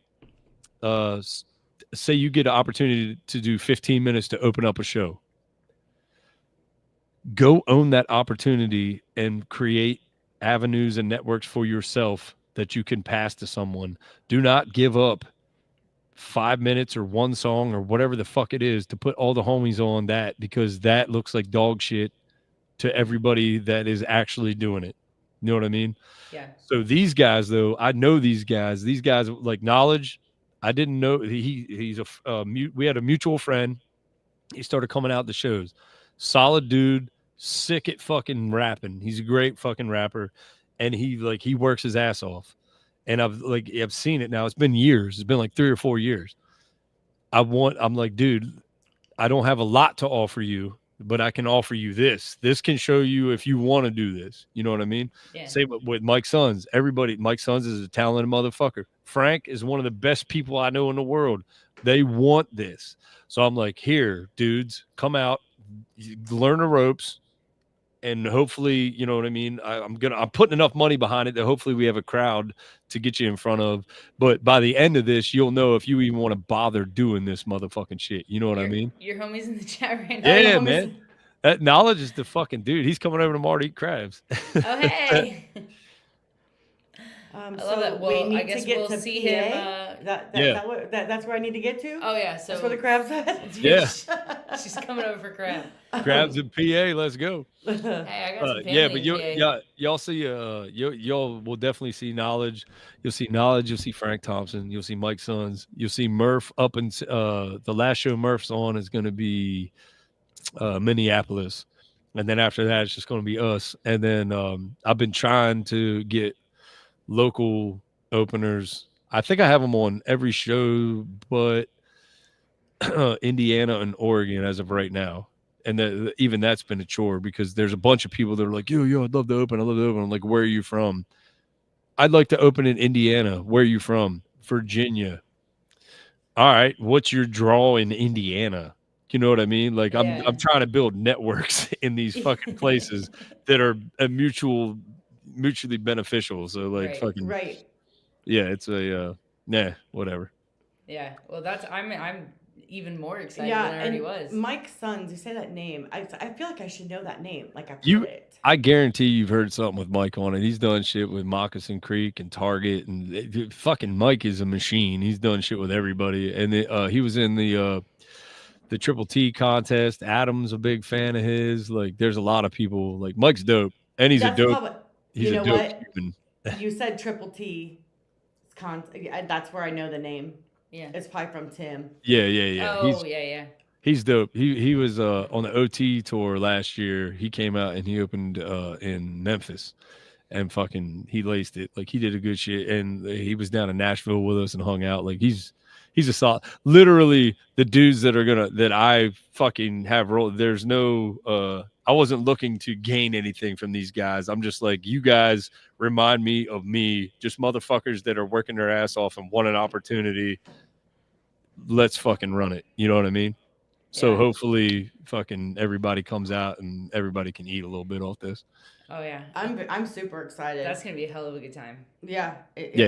say you get an opportunity to do 15 minutes to open up a show, go own that opportunity and create avenues and networks for yourself that you can pass to someone. Do not give up 5 minutes or one song or whatever the fuck it is to put all the homies on that, because that looks like dog shit to everybody that is actually doing it. You know what I mean? Yeah. So these guys, though, I know these guys like Knowledge. I didn't know he's we had a mutual friend. He started coming out to shows. Solid dude, sick at fucking rapping. He's a great fucking rapper. And he works his ass off. And I've seen it now. It's been years. It's been like 3 or 4 years. I'm like, dude, I don't have a lot to offer you, but I can offer you this. This can show you if you want to do this. You know what I mean? Yeah. Same with Mike Sons. Mike Sons is a talented motherfucker. Frank is one of the best people I know in the world. They want this. So I'm like, here, dudes, come out, learn the ropes. And hopefully, you know what I mean? I'm putting enough money behind it that hopefully we have a crowd to get you in front of. But by the end of this, you'll know if you even want to bother doing this motherfucking shit. You know what I mean? Your homie's in the chat right now. Yeah, man. That Knowledge is the fucking dude. He's coming over tomorrow to eat crabs. Oh, hey. I love that. Well, I guess we'll see him. That's where I need to get to? Oh, yeah. So that's where the crab's at? Yeah. She's coming over for crab. Crabs in PA. Let's go. Hey, I got some family yeah, but in PA. y'all see y'all will definitely see Knowledge. You'll see Knowledge. You'll see Frank Thompson. You'll see Mike Sons. You'll see Murph up in the last show Murph's on is going to be Minneapolis, and then after that it's just going to be us. And then I've been trying to get local openers. I think I have them on every show but Indiana and Oregon as of right now. And even that's been a chore because there's a bunch of people that are like, yo, I'd love to open. I'm like, where are you from? I'd like to open in Indiana. Where are you from? Virginia. All right. What's your draw in Indiana? You know what I mean? Like I'm trying to build networks in these fucking places that are mutually beneficial. So like right. Yeah, it's a whatever. Yeah. Well, I'm even more excited than I already was. Mike Sons, you say that name. I feel like I should know that name. Like I've heard it. I guarantee you've heard something with Mike on it. He's done shit with Moccasin Creek and Target, and fucking Mike is a machine. He's done shit with everybody. And he was in the Triple T contest. Adam's a big fan of his. Like, there's a lot of people. Like, Mike's dope, and he's a dope. He's a dope human. You said Triple T. That's where I know the name. Yeah, it's probably from Tim. Yeah. Oh, yeah. He's dope. He was on the OT tour last year. He came out and he opened in Memphis, and fucking he laced it. Like he did a good shit. And he was down in Nashville with us and hung out. Like he's a solid. Literally the dudes that I fucking have rolled. There's no. I wasn't looking to gain anything from these guys. I'm just like, you guys remind me of me, just motherfuckers that are working their ass off and want an opportunity. Let's fucking run it. You know what I mean? So hopefully fucking everybody comes out and everybody can eat a little bit off this. Oh yeah. I'm super excited. That's going to be a hell of a good time. Yeah. It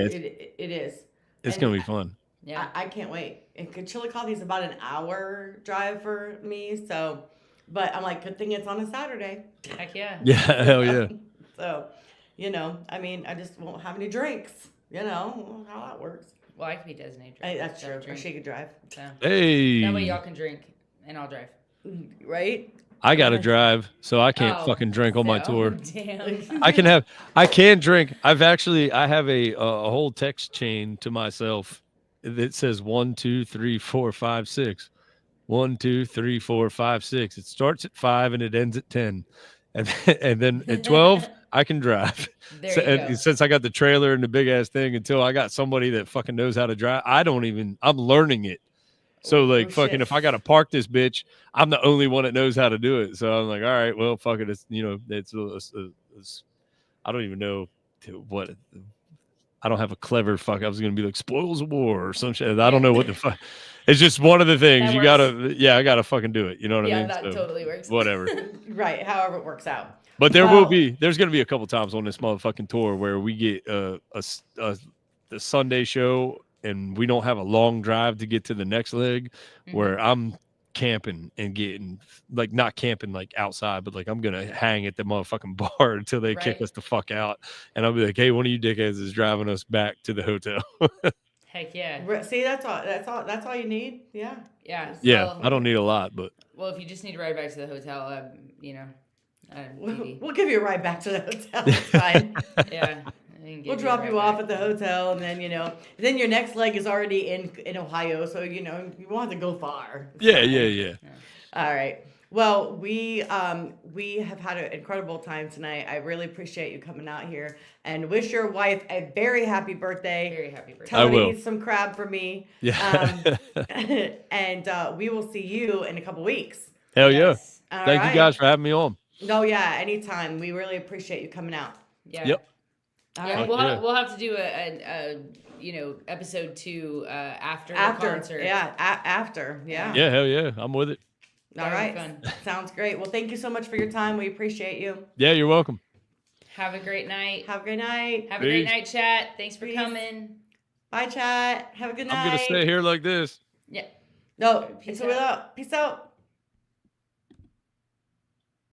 is. It's going to be fun. Yeah. I can't wait. And Chillicothe is about an hour drive for me. So, but I'm like, good thing it's on a Saturday. Heck yeah. Yeah. Hell yeah. So, I mean, I just won't have any drinks. You know how that works. Well, I can be designated. Hey, that's true. Or she could drive. So. Hey. That way y'all can drink and I'll drive. Right? I got to drive, so I can't fucking drink on my tour. Damn. I can drink. I have a whole text chain to myself that says 1, 2, 3, 4, 5, 6. 1, 2, 3, 4, 5, 6. It starts at 5 and it ends at 10. And then at 12, I can drive. There you go. Since I got the trailer and the big ass thing, until I got somebody that fucking knows how to drive, I'm learning it. So like fucking, shit. if I got to park this bitch, I'm the only one that knows how to do it. So I'm like, all right, well, fuck it. It's, you know, it's I don't even know what. I don't have a clever fuck. I was going to be like spoils of war or some shit. I don't know what the fuck. It's just one of the things That you works. gotta, I gotta fucking do it. You know what I Yeah, mean? that totally works. Whatever. Right. However it works out. But there's going to be a couple times on this motherfucking tour where we get the Sunday show and we don't have a long drive to get to the next leg, where I'm camping and getting like, not camping like outside, but like I'm gonna hang at the motherfucking bar until they kick us the fuck out, and I'll be like, hey, one of you dickheads is driving us back to the hotel. Heck yeah. See, that's all you need. Yeah. Yeah. Yeah, Well, I don't need a lot, but well, if you just need to ride back to the hotel, you know, We'll give you a ride back to the hotel. It's fine. yeah. We'll drop you off at the hotel, and then, you know, then your next leg is already in Ohio, so, you know, you won't have to go far. Yeah. All right. Well, we have had an incredible time tonight. I really appreciate you coming out here, and wish your wife a very happy birthday. Very happy birthday. Tell her I to will. eat some crab for me. Yeah. And we will see you in a couple weeks. Hell Yes. yeah. All Thank right. you guys for having me on. No, yeah, anytime. We really appreciate you coming out. Yeah. Yep. All Yeah, right. we'll have to do a you know, episode 2 after the concert. Yeah, after. Yeah. Yeah, hell yeah. I'm with it. All That'll right. be fun. Sounds great. Well, thank you so much for your time. We appreciate you. Yeah, you're welcome. Have a great night. Have a great night. Have a great Peace. night, chat. Thanks for Peace. coming. Bye, chat. Have a good night. I'm gonna stay here like this. Yeah. No, Peace peace out. Peace out.